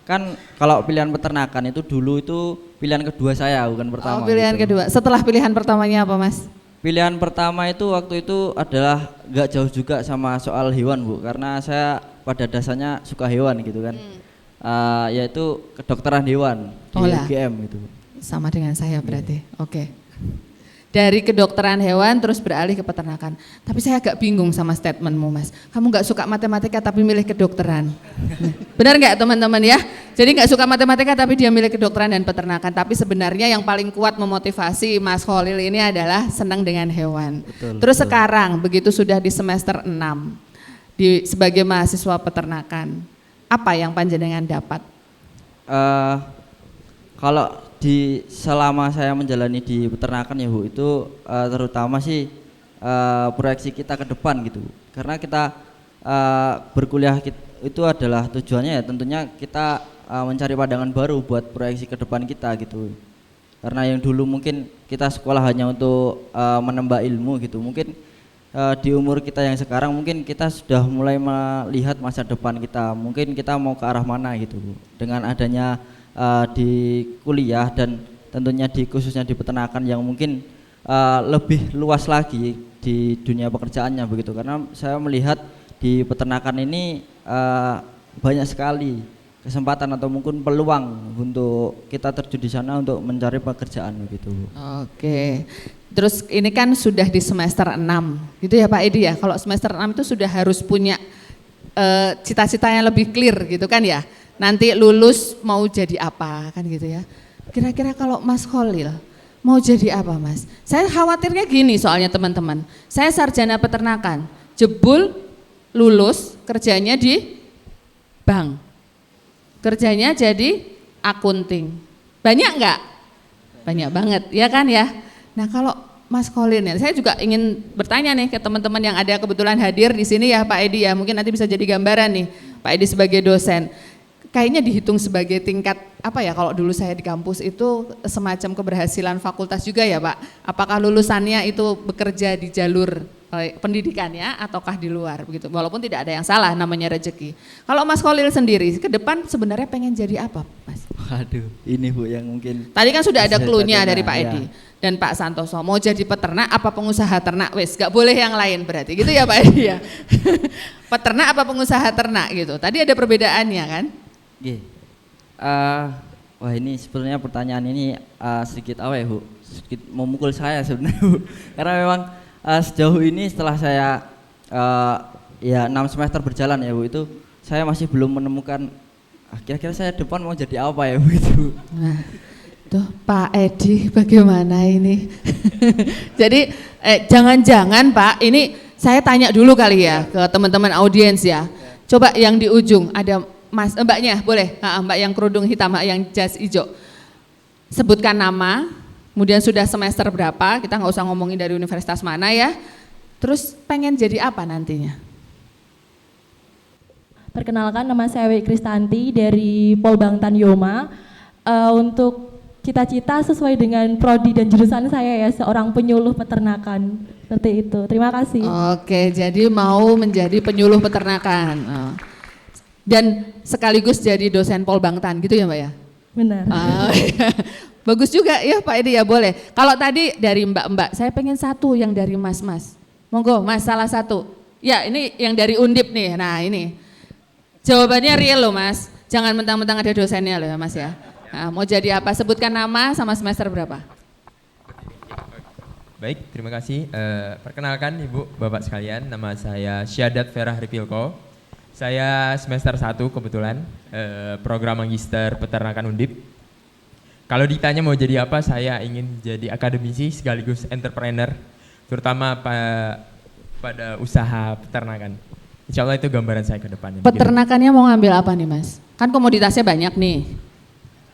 kan kalau pilihan peternakan itu dulu itu pilihan kedua saya bukan pertama. Oh pilihan gitu. kedua, setelah pilihan pertamanya apa Mas? Pilihan pertama itu waktu itu adalah nggak jauh juga sama soal hewan Bu, karena saya pada dasarnya suka hewan gitu kan, yaitu kedokteran hewan di UGM gitu. Sama dengan saya berarti, oke. Dari kedokteran hewan terus beralih ke peternakan. Tapi saya agak bingung sama statementmu Mas. Kamu nggak suka matematika tapi milih kedokteran. Benar nggak teman-teman ya? Jadi nggak suka matematika tapi dia milih kedokteran dan peternakan. Tapi sebenarnya yang paling kuat memotivasi Mas Khalil ini adalah senang dengan hewan. Terus sekarang begitu sudah di semester 6 sebagai mahasiswa peternakan, apa yang panjenengan dapat? Kalau selama saya menjalani di peternakan ya Bu, itu terutama sih proyeksi kita ke depan gitu. Karena kita berkuliah itu adalah tujuannya ya tentunya kita mencari pandangan baru buat proyeksi ke depan kita gitu. Karena yang dulu mungkin kita sekolah hanya untuk menambah ilmu gitu. Mungkin di umur kita yang sekarang mungkin kita sudah mulai melihat masa depan kita. Mungkin kita mau ke arah mana gitu Bu. Dengan adanya di kuliah dan tentunya khususnya di peternakan yang mungkin lebih luas lagi di dunia pekerjaannya begitu, karena saya melihat di peternakan ini banyak sekali kesempatan atau mungkin peluang untuk kita terjun di sana untuk mencari pekerjaan begitu. Oke. Terus ini kan sudah di semester 6 gitu ya Pak Edi ya. Kalau semester 6 itu sudah harus punya cita-citanya lebih clear gitu kan ya. Nanti lulus mau jadi apa kan gitu ya. Kira-kira kalau Mas Khalil mau jadi apa Mas? Saya khawatirnya gini soalnya teman-teman. Saya sarjana peternakan, jebul lulus kerjanya di bank. Kerjanya jadi akunting. Banyak enggak? Banyak banget ya kan ya. Nah kalau Mas Khalil nih, saya juga ingin bertanya nih ke teman-teman yang ada kebetulan hadir di sini ya Pak Edi ya. Mungkin nanti bisa jadi gambaran nih Pak Edi sebagai dosen. kayaknya dihitung sebagai tingkat apa ya, kalau dulu saya di kampus itu semacam keberhasilan fakultas juga ya Pak. Apakah lulusannya itu bekerja di jalur pendidikannya ataukah di luar begitu. Walaupun tidak ada yang salah, namanya rezeki. Kalau Mas Khalil sendiri ke depan sebenarnya pengen jadi apa, Mas? Waduh, ini Bu yang mungkin Tadi kan sudah ada bisa clue-nya ditanya, dari Pak ya. Edi dan Pak Santoso. Mau jadi peternak apa pengusaha ternak? Wes, gak boleh yang lain berarti. Gitu ya Pak Edi ya. Peternak apa pengusaha ternak gitu. Tadi ada perbedaannya kan? Nggih. Wah ini sebenarnya pertanyaan ini sedikit apa ya Bu? Sedikit memukul saya sebenarnya Bu. Karena memang sejauh ini setelah saya ya 6 semester berjalan ya Bu, itu saya masih belum menemukan kira-kira saya depan mau jadi apa ya Bu itu. Nah, tuh Pak Edi bagaimana ini? Jadi jangan-jangan Pak, ini saya tanya dulu kali ya ke teman-teman audiens ya. Coba yang di ujung ada Mas, mbaknya boleh, mbak yang kerudung hitam, yang jas hijau. Sebutkan nama, kemudian sudah semester berapa, kita nggak usah ngomongin dari universitas mana ya. Terus pengen jadi apa nantinya? Perkenalkan, nama saya Wi Kristanti dari Polbangtan Yoma. Untuk cita-cita sesuai dengan prodi dan jurusan saya ya, seorang penyuluh peternakan. Seperti itu. Terima kasih. Oke, jadi mau menjadi penyuluh peternakan. Dan sekaligus jadi dosen Polbangtan gitu ya Mbak ya? Benar. Bagus juga ya Pak Edi ya, boleh. Kalau tadi dari mbak-mbak, saya pengen satu yang dari mas-mas. Monggo Mas, salah satu. Ya ini yang dari Undip nih, nah ini. Jawabannya real loh Mas, jangan mentang-mentang ada dosennya loh ya Mas ya. Nah, mau jadi apa? Sebutkan nama sama semester berapa. Baik, terima kasih. Perkenalkan Ibu, Bapak sekalian, nama saya Syadat Ferah Ripilko. Saya semester 1 kebetulan, program Magister Peternakan Undip. Kalau ditanya mau jadi apa, saya ingin jadi akademisi sekaligus entrepreneur, terutama pada usaha peternakan. Insya Allah itu gambaran saya ke depannya. Peternakannya mau ngambil apa nih Mas? Kan komoditasnya banyak nih.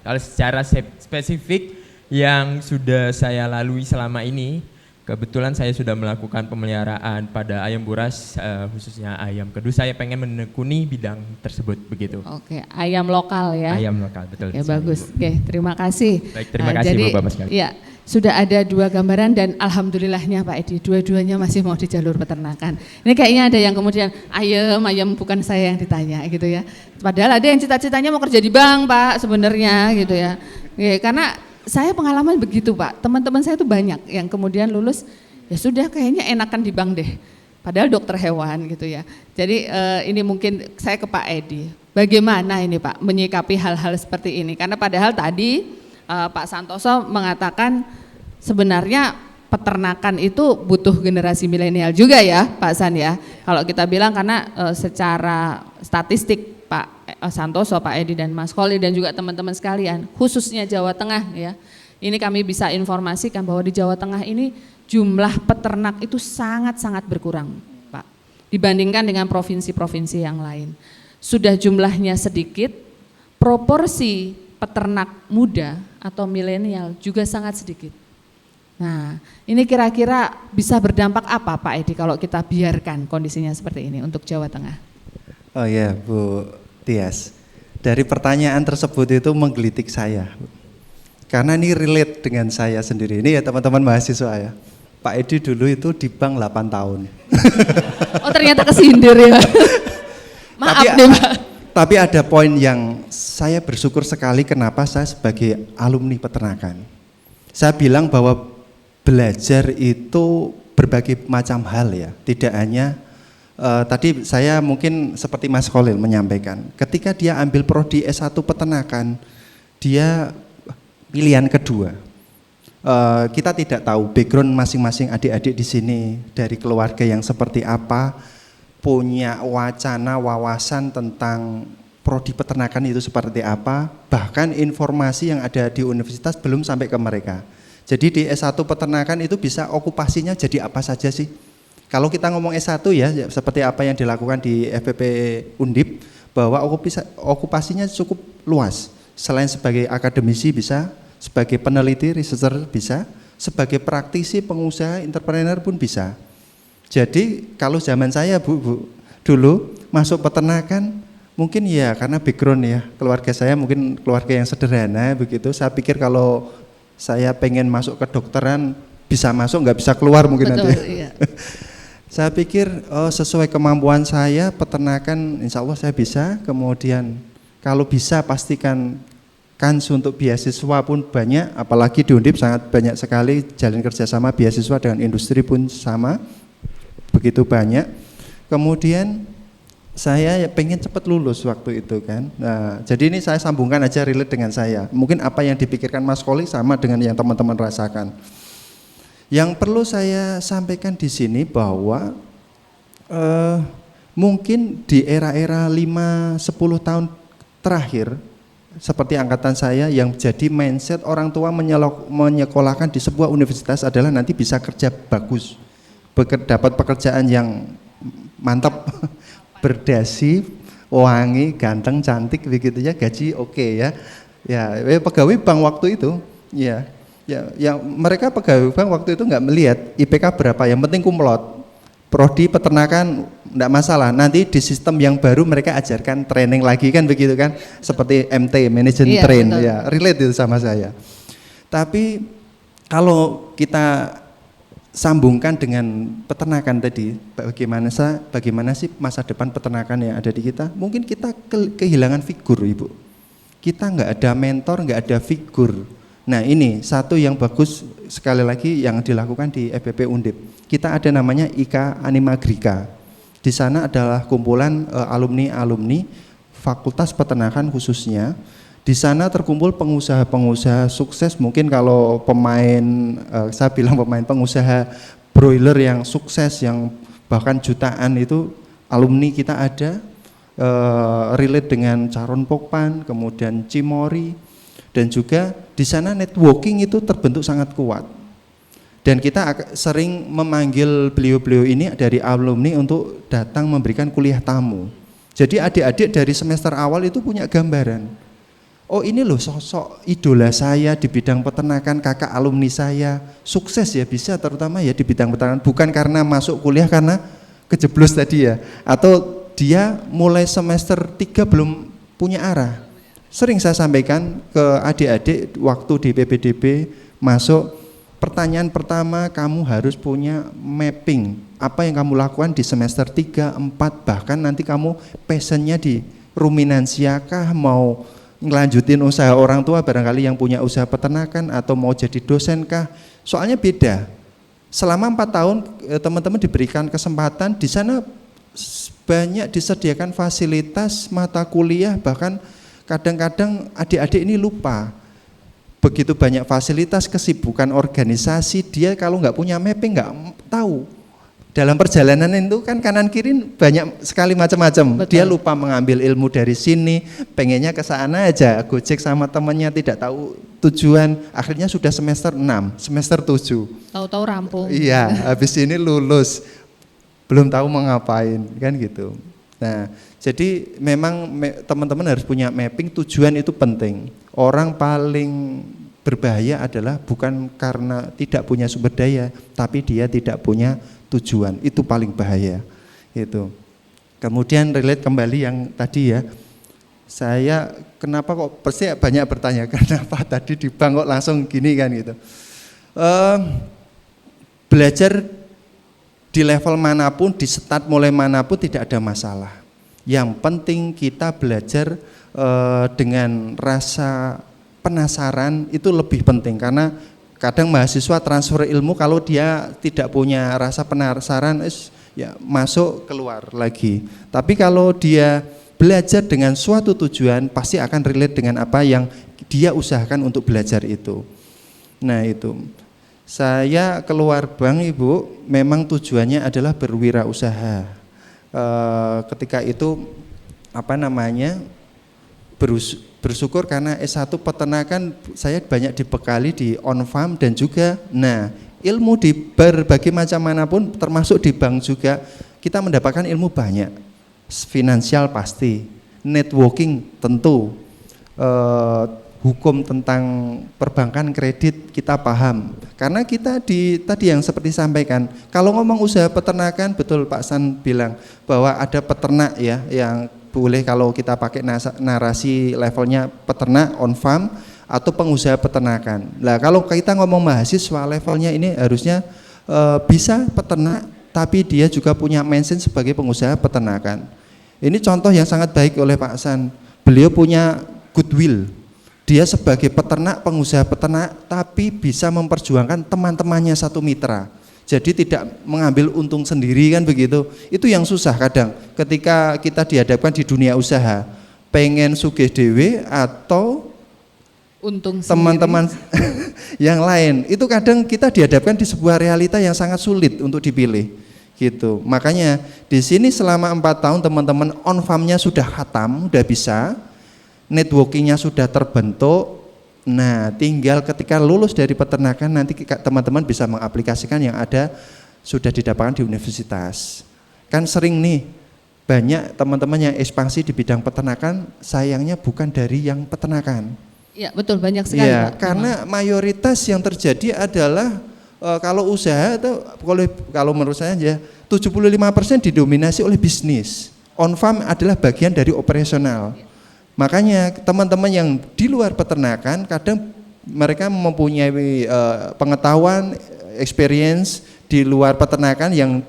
Kalau secara spesifik yang sudah saya lalui selama ini, kebetulan saya sudah melakukan pemeliharaan pada ayam buras, khususnya ayam kedu. Saya pengen menekuni bidang tersebut begitu. Oke, ayam lokal ya. Ayam lokal, betul. Oke, bagus. Oke, terima kasih. Baik, terima kasih jadi, Bapak sekalian. Ya, sudah ada 2 gambaran dan alhamdulillahnya Pak Edi, dua-duanya masih mau di jalur peternakan. Ini kayaknya ada yang kemudian ayam bukan saya yang ditanya gitu ya. Padahal ada yang cita-citanya mau kerja di bank Pak sebenarnya gitu ya. Ya karena saya pengalaman begitu Pak, teman-teman saya tuh banyak yang kemudian lulus, ya sudah kayaknya enakan di bank deh. Padahal dokter hewan gitu ya. Jadi ini mungkin saya ke Pak Edi, bagaimana ini Pak menyikapi hal-hal seperti ini? Karena padahal tadi Pak Santoso mengatakan sebenarnya peternakan itu butuh generasi milenial juga ya Pak San ya. Kalau kita bilang karena secara statistik Pak Santoso, Pak Edi dan Mas Khalil dan juga teman-teman sekalian, khususnya Jawa Tengah ya. Ini kami bisa informasikan bahwa di Jawa Tengah ini jumlah peternak itu sangat-sangat berkurang Pak. Dibandingkan dengan provinsi-provinsi yang lain. Sudah jumlahnya sedikit, proporsi peternak muda atau milenial juga sangat sedikit. Nah ini kira-kira bisa berdampak apa Pak Edi kalau kita biarkan kondisinya seperti ini untuk Jawa Tengah? Oh ya Bu Tias, dari pertanyaan tersebut itu menggelitik saya, karena ini relate dengan saya sendiri. Ini ya teman-teman mahasiswa ya, Pak Edi dulu itu di bank 8 tahun. Oh ternyata kesindir ya. Maaf nih Pak. Tapi ada poin yang saya bersyukur sekali kenapa saya sebagai alumni peternakan. Saya bilang bahwa belajar itu berbagai macam hal ya, tidak hanya tadi saya mungkin seperti Mas Khalil menyampaikan, ketika dia ambil prodi S1 peternakan, dia pilihan kedua. Kita tidak tahu background masing-masing adik-adik di sini dari keluarga yang seperti apa, punya wacana, wawasan tentang prodi peternakan itu seperti apa, bahkan informasi yang ada di universitas belum sampai ke mereka. Jadi di S1 peternakan itu bisa okupasinya jadi apa saja sih? Kalau kita ngomong S1 ya, seperti apa yang dilakukan di FPP Undip, bahwa okupasinya cukup luas. Selain sebagai akademisi bisa, sebagai peneliti, researcher bisa, sebagai praktisi, pengusaha, entrepreneur pun bisa. Jadi kalau zaman saya Bu, dulu masuk peternakan Mungkin ya karena background ya, keluarga saya mungkin keluarga yang sederhana begitu. Saya pikir kalau saya pengen masuk ke dokteran bisa masuk, nggak bisa keluar mungkin Betul, nanti. iya. Saya pikir sesuai kemampuan saya peternakan insya Allah saya bisa. Kemudian kalau bisa pastikan kans untuk beasiswa pun banyak, apalagi di Undip sangat banyak sekali jalin kerjasama beasiswa dengan industri pun sama, begitu banyak. Kemudian saya pengen cepat lulus waktu itu kan. Nah, jadi ini saya sambungkan aja relate dengan saya. Mungkin apa yang dipikirkan Mas Koli sama dengan yang teman-teman rasakan. Yang perlu saya sampaikan di sini bahwa mungkin di era-era 5-10 tahun terakhir seperti angkatan saya yang jadi mindset orang tua menyekolahkan di sebuah universitas adalah nanti bisa kerja bagus, dapat pekerjaan yang mantap, berdasi, wangi, ganteng, cantik begitu ya, gaji oke ya. Ya, pegawai bank waktu itu, ya mereka pegawai bank waktu itu nggak melihat IPK berapa, yang penting kumlot. Prodi peternakan enggak masalah, nanti di sistem yang baru mereka ajarkan training lagi kan begitu kan, seperti MT, Management Train, betul. ya relate itu sama saya. Tapi kalau kita sambungkan dengan peternakan tadi, bagaimana sih masa depan peternakan yang ada di kita? Mungkin kita kehilangan figur Ibu, kita nggak ada mentor, nggak ada figur. Nah ini satu yang bagus sekali lagi yang dilakukan di FPP Undip. Kita ada namanya IKA Animagrika. Di sana adalah kumpulan alumni-alumni Fakultas Peternakan khususnya. Di sana terkumpul pengusaha-pengusaha sukses. Mungkin kalau pemain, saya bilang pemain pengusaha broiler yang sukses, yang bahkan jutaan itu alumni kita ada. Relate dengan Caron Pokpan, kemudian Cimori. Dan juga di sana networking itu terbentuk sangat kuat. Dan kita sering memanggil beliau-beliau ini dari alumni untuk datang memberikan kuliah tamu. Jadi adik-adik dari semester awal itu punya gambaran. Oh ini loh sosok idola saya di bidang peternakan, kakak alumni saya, sukses ya bisa terutama ya di bidang peternakan. Bukan karena masuk kuliah karena kejeblos tadi ya. Atau dia mulai semester 3 belum punya arah. Sering saya sampaikan ke adik-adik waktu di PPDB masuk, pertanyaan pertama kamu harus punya mapping apa yang kamu lakukan di semester 3, 4, bahkan nanti kamu passionnya di ruminansia kah, mau ngelanjutin usaha orang tua barangkali yang punya usaha peternakan, atau mau jadi dosen kah, soalnya beda. Selama 4 tahun teman-teman diberikan kesempatan, di sana banyak disediakan fasilitas mata kuliah, bahkan kadang-kadang adik-adik ini lupa begitu banyak fasilitas, kesibukan organisasi, dia kalau nggak punya mapping nggak tahu. Dalam perjalanan itu kan kanan kiri banyak sekali macam-macam. Dia lupa mengambil ilmu dari sini, pengennya ke sana aja, gojek sama temannya, tidak tahu tujuan. Akhirnya sudah semester 6, semester 7. Tahu-tahu rampung. Iya, habis ini lulus, belum tahu mau ngapain, kan gitu. Nah, jadi memang teman-teman harus punya mapping, tujuan itu penting. Orang paling berbahaya adalah bukan karena tidak punya sumber daya, tapi dia tidak punya tujuan, itu paling bahaya. Itu. Kemudian relate kembali yang tadi ya, saya kenapa kok pasti banyak bertanya, kenapa tadi di bank kok langsung gini kan gitu. Belajar di level manapun, di start mulai manapun tidak ada masalah. Yang penting kita belajar dengan rasa penasaran, itu lebih penting, karena kadang mahasiswa transfer ilmu kalau dia tidak punya rasa penasaran, ya masuk keluar lagi. Tapi kalau dia belajar dengan suatu tujuan, pasti akan relate dengan apa yang dia usahakan untuk belajar itu. Nah itu. Saya keluar bank Ibu, memang tujuannya adalah berwirausaha. Ketika itu bersyukur karena S1 peternakan saya banyak dibekali di on farm dan juga ilmu di berbagai macam manapun termasuk di bank juga kita mendapatkan ilmu banyak. Finansial pasti, networking tentu, hukum tentang perbankan kredit kita paham. Karena kita tadi yang seperti sampaikan, kalau ngomong usaha peternakan, betul Pak San bilang bahwa ada peternak ya yang boleh kalau kita pakai narasi levelnya peternak on farm atau pengusaha peternakan. Nah, kalau kita ngomong mahasiswa levelnya ini harusnya bisa peternak tapi dia juga punya mindset sebagai pengusaha peternakan. Ini contoh yang sangat baik oleh Pak San. Beliau punya goodwill. Dia sebagai peternak, pengusaha peternak tapi bisa memperjuangkan teman-temannya satu mitra. Jadi tidak mengambil untung sendiri kan begitu. Itu yang susah kadang ketika kita dihadapkan di dunia usaha. Pengen sugih dewe atau Untung teman-teman yang lain. Itu kadang kita dihadapkan di sebuah realita yang sangat sulit untuk dipilih. Gitu. Makanya di sini selama 4 tahun teman-teman on farm-nya sudah khatam, sudah bisa. Networking-nya sudah terbentuk. Nah, tinggal ketika lulus dari peternakan nanti teman-teman bisa mengaplikasikan yang ada sudah didapatkan di universitas. Kan sering nih banyak teman-teman yang ekspansi di bidang peternakan sayangnya bukan dari yang peternakan. Ya, betul, banyak sekali. Ya, Pak. karena mayoritas yang terjadi adalah kalau usaha itu kalau menurut saya ya 75% didominasi oleh bisnis. On farm adalah bagian dari operasional. Makanya teman-teman yang di luar peternakan kadang mereka mempunyai pengetahuan, experience di luar peternakan yang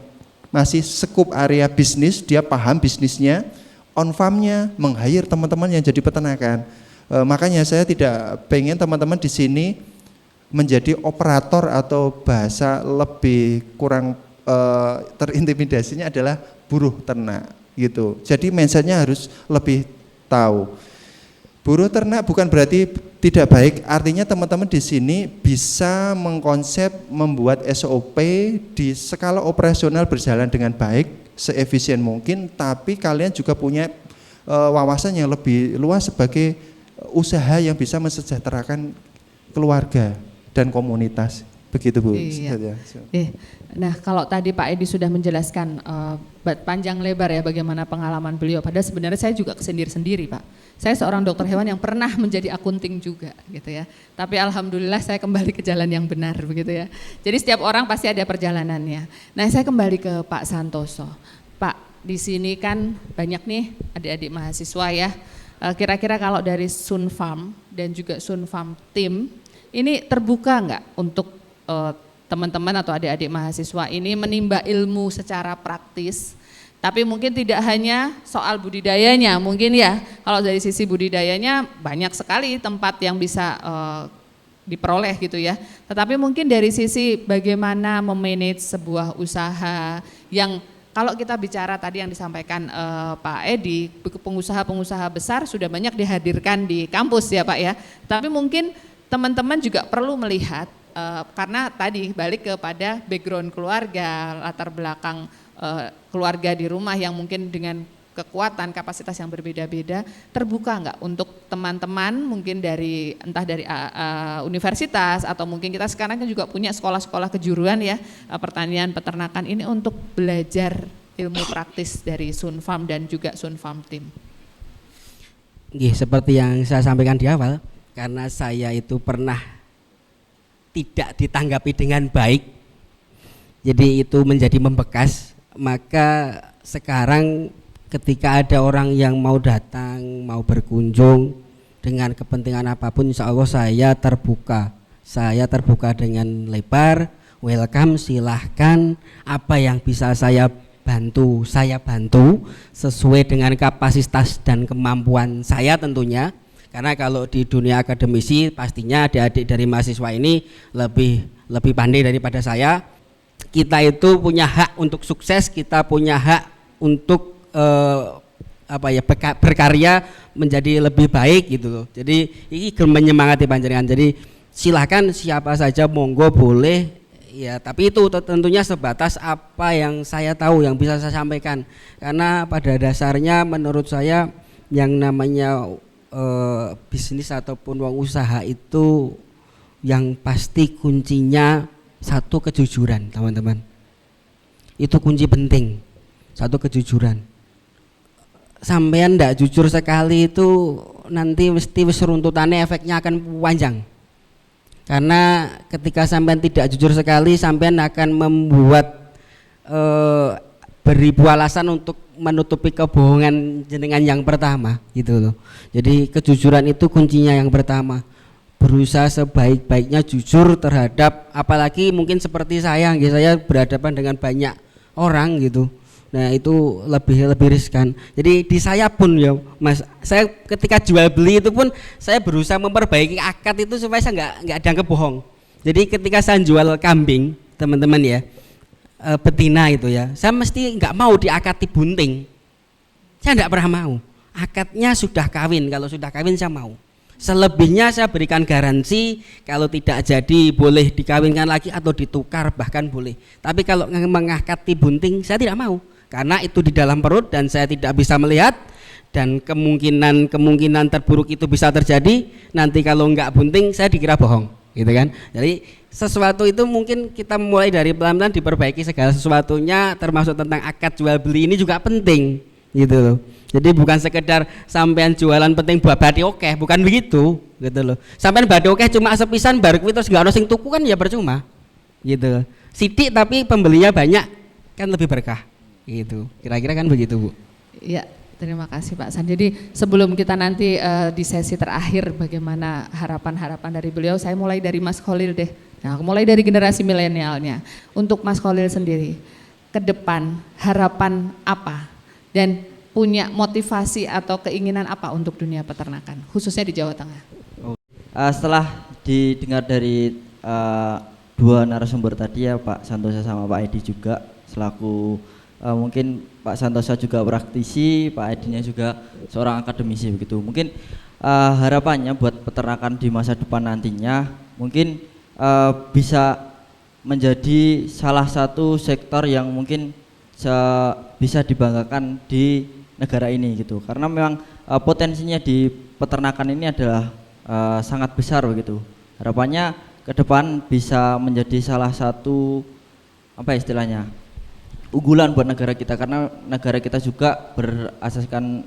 masih sekup area bisnis, dia paham bisnisnya, on farm-nya meng-hire teman-teman yang jadi peternakan. Makanya saya tidak pengen teman-teman di sini menjadi operator atau bahasa lebih kurang terintimidasinya adalah buruh ternak gitu. Jadi mindsetnya harus lebih tahu. Buruh ternak bukan berarti tidak baik, artinya teman-teman di sini bisa mengkonsep membuat SOP di skala operasional berjalan dengan baik, seefisien mungkin, tapi kalian juga punya wawasan yang lebih luas sebagai usaha yang bisa mensejahterakan keluarga dan komunitas. Begitu Bu. Iya. Nah, kalau tadi Pak Edi sudah menjelaskan panjang lebar ya bagaimana pengalaman beliau. Padahal sebenarnya saya juga sendiri Pak. Saya seorang dokter hewan yang pernah menjadi akunting juga gitu ya. Tapi alhamdulillah saya kembali ke jalan yang benar begitu ya. Jadi setiap orang pasti ada perjalanannya. Nah, saya kembali ke Pak Santoso. Pak, di sini kan banyak nih adik-adik mahasiswa ya. Kira-kira kalau dari Sun Farm dan juga Sun Farm Team ini terbuka enggak untuk teman-teman atau adik-adik mahasiswa ini menimba ilmu secara praktis, tapi mungkin tidak hanya soal budidayanya, mungkin ya kalau dari sisi budidayanya banyak sekali tempat yang bisa diperoleh gitu ya, tetapi mungkin dari sisi bagaimana memanage sebuah usaha yang kalau kita bicara tadi yang disampaikan Pak Edi, pengusaha-pengusaha besar sudah banyak dihadirkan di kampus ya Pak ya, tapi mungkin teman-teman juga perlu melihat karena tadi balik kepada background keluarga, latar belakang keluarga di rumah yang mungkin dengan kekuatan kapasitas yang berbeda-beda, terbuka enggak untuk teman-teman mungkin dari entah dari universitas atau mungkin kita sekarang kan juga punya sekolah-sekolah kejuruan ya, pertanian, peternakan ini untuk belajar ilmu praktis dari Sun Farm dan juga Sun Farm Team. Seperti yang saya sampaikan di awal, karena saya itu pernah tidak ditanggapi dengan baik, jadi itu menjadi membekas. Maka sekarang ketika ada orang yang mau datang, mau berkunjung dengan kepentingan apapun, insya Allah saya terbuka. Saya terbuka dengan lebar, welcome, silahkan, apa yang bisa saya bantu sesuai dengan kapasitas dan kemampuan saya tentunya. Karena kalau di dunia akademisi pastinya adik-adik dari mahasiswa ini lebih pandai daripada saya. Kita itu punya hak untuk sukses, kita punya hak untuk berkarya menjadi lebih baik gitu loh. Jadi ini menyemangati panjenengan. Jadi silahkan siapa saja monggo boleh ya, tapi itu tentunya sebatas apa yang saya tahu, yang bisa saya sampaikan. Karena pada dasarnya menurut saya yang namanya bisnis ataupun uang usaha itu yang pasti kuncinya satu, kejujuran teman-teman. Itu kunci penting, satu, kejujuran. Sampean ndak jujur sekali itu nanti mesti runtutannya efeknya akan panjang. Karena ketika sampean tidak jujur sekali, sampean akan membuat beribu alasan untuk menutupi kebohongan jenengan yang pertama gitu loh. Jadi kejujuran itu kuncinya yang pertama. Berusaha sebaik-baiknya jujur terhadap, apalagi mungkin seperti saya berhadapan dengan banyak orang gitu. Nah itu lebih riskan. Jadi di saya pun ya Mas, saya ketika jual beli itu pun saya berusaha memperbaiki akad itu supaya saya nggak dianggap bohong. Jadi ketika saya jual kambing teman-teman ya, betina itu ya, saya mesti nggak mau diakati bunting. Saya nggak pernah mau. Akadnya sudah kawin, kalau sudah kawin saya mau. Selebihnya saya berikan garansi, kalau tidak jadi boleh dikawinkan lagi atau ditukar bahkan boleh. Tapi kalau mengakati bunting saya tidak mau, karena itu di dalam perut dan saya tidak bisa melihat, dan kemungkinan terburuk itu bisa terjadi. Nanti kalau nggak bunting saya dikira bohong, gitu kan. Jadi sesuatu itu mungkin kita mulai dari pelan-pelan diperbaiki segala sesuatunya, termasuk tentang akad jual beli ini juga penting, gitu loh. Jadi bukan sekedar sampean jualan penting buat badi oke, bukan begitu, gitu loh. Sampean badi oke cuma sepisan bar kuwi terus enggak ono sing tuku kan ya percuma. Gitu. Sidik tapi pembelinya banyak kan lebih berkah. Gitu. Kira-kira kan begitu, Bu. Iya, terima kasih Pak San. Jadi sebelum kita nanti di sesi terakhir bagaimana harapan-harapan dari beliau, saya mulai dari Mas Khalil deh. Nah, mulai dari generasi milenialnya. Untuk Mas Khalil sendiri, ke depan harapan apa? Dan punya motivasi atau keinginan apa untuk dunia peternakan, khususnya di Jawa Tengah? Setelah didengar dari dua narasumber tadi ya, Pak Santosa sama Pak Edi juga selaku mungkin Pak Santosa juga praktisi, Pak Edinya juga seorang akademisi begitu. Mungkin harapannya buat peternakan di masa depan nantinya mungkin bisa menjadi salah satu sektor yang mungkin bisa dibanggakan di negara ini gitu, karena memang potensinya di peternakan ini adalah sangat besar begitu. Harapannya ke depan bisa menjadi salah satu apa istilahnya unggulan buat negara kita, karena negara kita juga berasaskan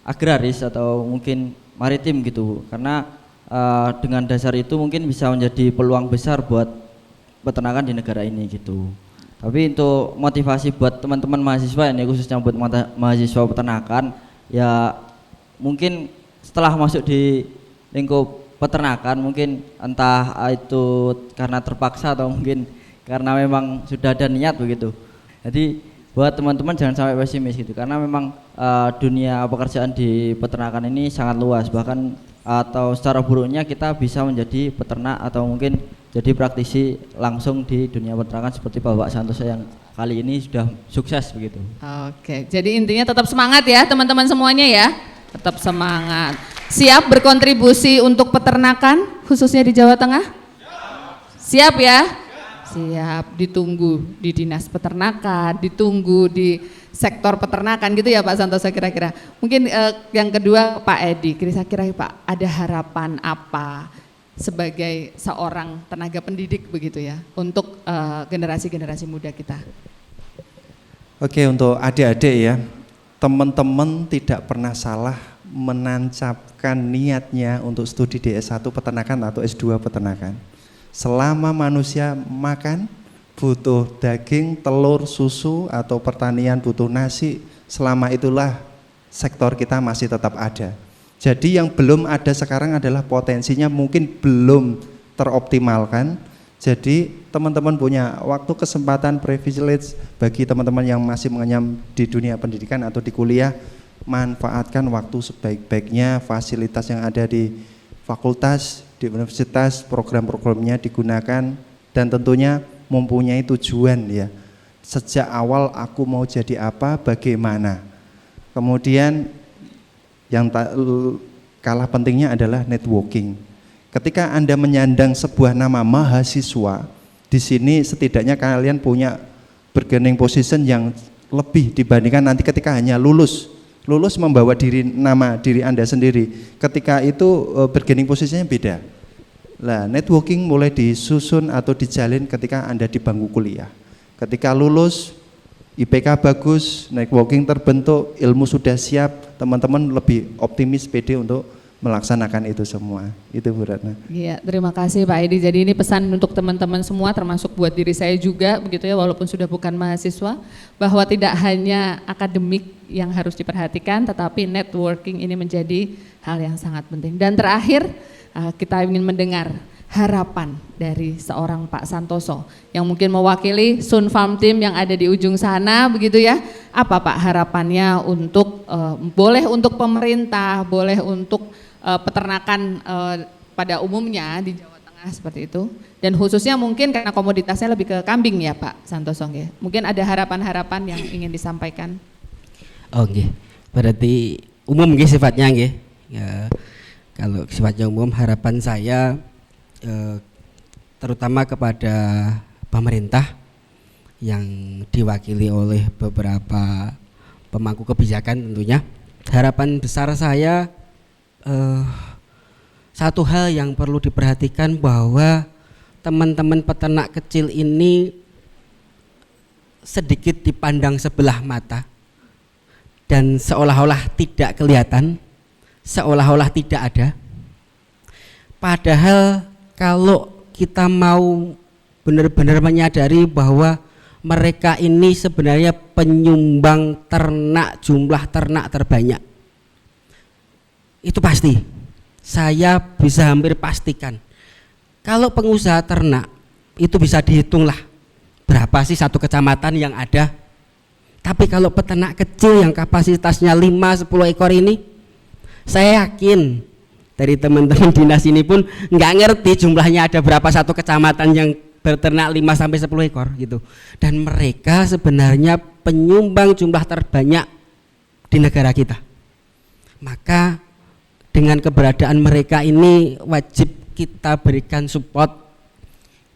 agraris atau mungkin maritim gitu, karena dengan dasar itu mungkin bisa menjadi peluang besar buat peternakan di negara ini gitu. Tapi untuk motivasi buat teman-teman mahasiswa ini, khususnya buat mahasiswa peternakan, ya mungkin setelah masuk di lingkup peternakan mungkin entah itu karena terpaksa atau mungkin karena memang sudah ada niat begitu. Jadi buat teman-teman jangan sampai pesimis gitu, karena memang dunia pekerjaan di peternakan ini sangat luas, bahkan atau secara buruknya kita bisa menjadi peternak atau mungkin jadi praktisi langsung di dunia peternakan seperti Bapak Santosa yang kali ini sudah sukses begitu. Oke, jadi intinya tetap semangat ya teman-teman semuanya ya, tetap semangat. Siap berkontribusi untuk peternakan khususnya di Jawa Tengah? Siap ya? Siap, ditunggu di dinas peternakan, ditunggu di sektor peternakan gitu ya Pak Santosa kira-kira. Mungkin yang kedua Pak Edi, kira-kira Pak ada harapan apa sebagai seorang tenaga pendidik begitu ya untuk generasi-generasi muda kita? Oke, untuk adik-adik ya, teman-teman tidak pernah salah menancapkan niatnya untuk studi di S1 peternakan atau S2 peternakan. Selama manusia makan, butuh daging, telur, susu, atau pertanian butuh nasi, selama itulah sektor kita masih tetap ada. Jadi yang belum ada sekarang adalah potensinya mungkin belum teroptimalkan. Jadi teman-teman punya waktu, kesempatan, privilege bagi teman-teman yang masih mengenyam di dunia pendidikan atau di kuliah, manfaatkan waktu sebaik-baiknya, fasilitas yang ada di fakultas, di universitas, program-programnya digunakan, dan tentunya mempunyai tujuan ya. Sejak awal aku mau jadi apa, bagaimana. Kemudian yang kalah pentingnya adalah networking. Ketika Anda menyandang sebuah nama mahasiswa, di sini setidaknya kalian punya bargaining position yang lebih dibandingkan nanti ketika hanya lulus membawa nama diri Anda sendiri. Ketika itu bargaining positionnya beda. Nah, networking mulai disusun atau dijalin ketika Anda di bangku kuliah. Ketika lulus, IPK bagus, networking terbentuk, ilmu sudah siap, teman-teman lebih optimis, pede untuk melaksanakan itu semua. Itu Bu Ratna. Iya, terima kasih Pak Edi. Jadi ini pesan untuk teman-teman semua, termasuk buat diri saya juga, begitu ya, walaupun sudah bukan mahasiswa, bahwa tidak hanya akademik yang harus diperhatikan, tetapi networking ini menjadi hal yang sangat penting. Dan terakhir, kita ingin mendengar harapan dari seorang Pak Santoso yang mungkin mewakili Sun Farm Team yang ada di ujung sana, begitu ya. Apa Pak harapannya untuk boleh untuk pemerintah, boleh untuk peternakan pada umumnya di Jawa Tengah seperti itu, dan khususnya mungkin karena komoditasnya lebih ke kambing ya Pak Santoso ya. Mungkin ada harapan-harapan yang ingin disampaikan. Oke, berarti umum nggih sifatnya nggih. Ya, kalau sifatnya umum, harapan saya terutama kepada pemerintah yang diwakili oleh beberapa pemangku kebijakan tentunya. Harapan besar saya satu hal yang perlu diperhatikan, bahwa teman-teman peternak kecil ini sedikit dipandang sebelah mata dan seolah-olah tidak kelihatan, seolah-olah tidak ada. Padahal kalau kita mau benar-benar menyadari bahwa mereka ini sebenarnya penyumbang ternak, jumlah ternak terbanyak, itu pasti, saya bisa hampir pastikan. Kalau pengusaha ternak itu bisa dihitunglah berapa sih satu kecamatan yang ada. Tapi kalau peternak kecil yang kapasitasnya 5-10 ekor ini, saya yakin dari teman-teman dinas ini pun nggak ngerti jumlahnya ada berapa satu kecamatan yang berternak 5-10 ekor gitu. Dan mereka sebenarnya penyumbang jumlah terbanyak di negara kita. Maka dengan keberadaan mereka ini wajib kita berikan support,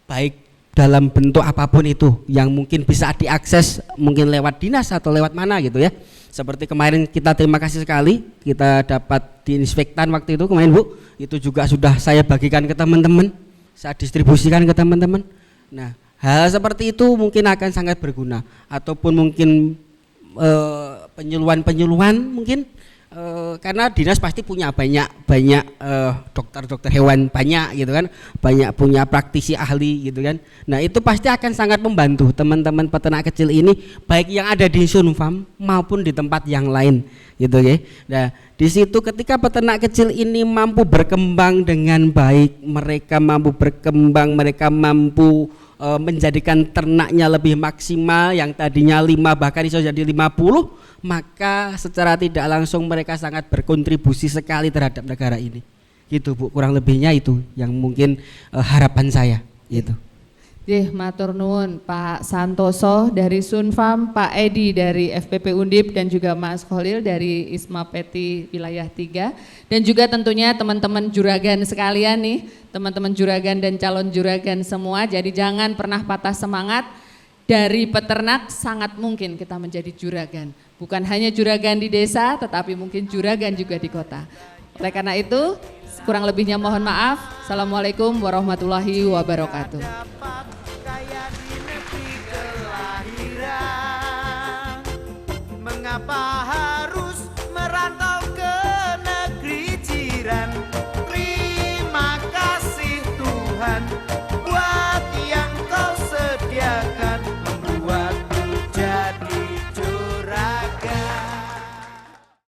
baik dalam bentuk apapun itu yang mungkin bisa diakses, mungkin lewat dinas atau lewat mana gitu ya. Seperti kemarin kita terima kasih sekali, kita dapat diinspektan waktu itu kemarin Bu, itu juga sudah saya bagikan ke teman-teman, saya distribusikan ke teman-teman. Nah, hal seperti itu mungkin akan sangat berguna, ataupun mungkin penyuluhan mungkin. Karena dinas pasti punya banyak dokter hewan banyak gitu kan, banyak punya praktisi ahli gitu kan. Nah itu pasti akan sangat membantu teman-teman peternak kecil ini, baik yang ada di Sun Farm maupun di tempat yang lain gitu ya. Nah di situ ketika peternak kecil ini mampu berkembang dengan baik, mereka mampu berkembang, mereka mampu menjadikan ternaknya lebih maksimal, yang tadinya 5 bahkan bisa jadi 50, maka secara tidak langsung mereka sangat berkontribusi sekali terhadap negara ini. Gitu Bu, kurang lebihnya itu yang mungkin harapan saya gitu. Matur nuwun Pak Santoso dari Sun Farm, Pak Edi dari FPP Undip, dan juga Mas Kholil dari ISMA Peti Wilayah 3, dan juga tentunya teman-teman juragan sekalian nih, teman-teman juragan dan calon juragan semua. Jadi jangan pernah patah semangat, dari peternak sangat mungkin kita menjadi juragan. Bukan hanya juragan di desa, tetapi mungkin juragan juga di kota. Oleh karena itu, kurang lebihnya mohon maaf. Assalamualaikum warahmatullahi wabarakatuh. Kayak di negeri kelahiran, mengapa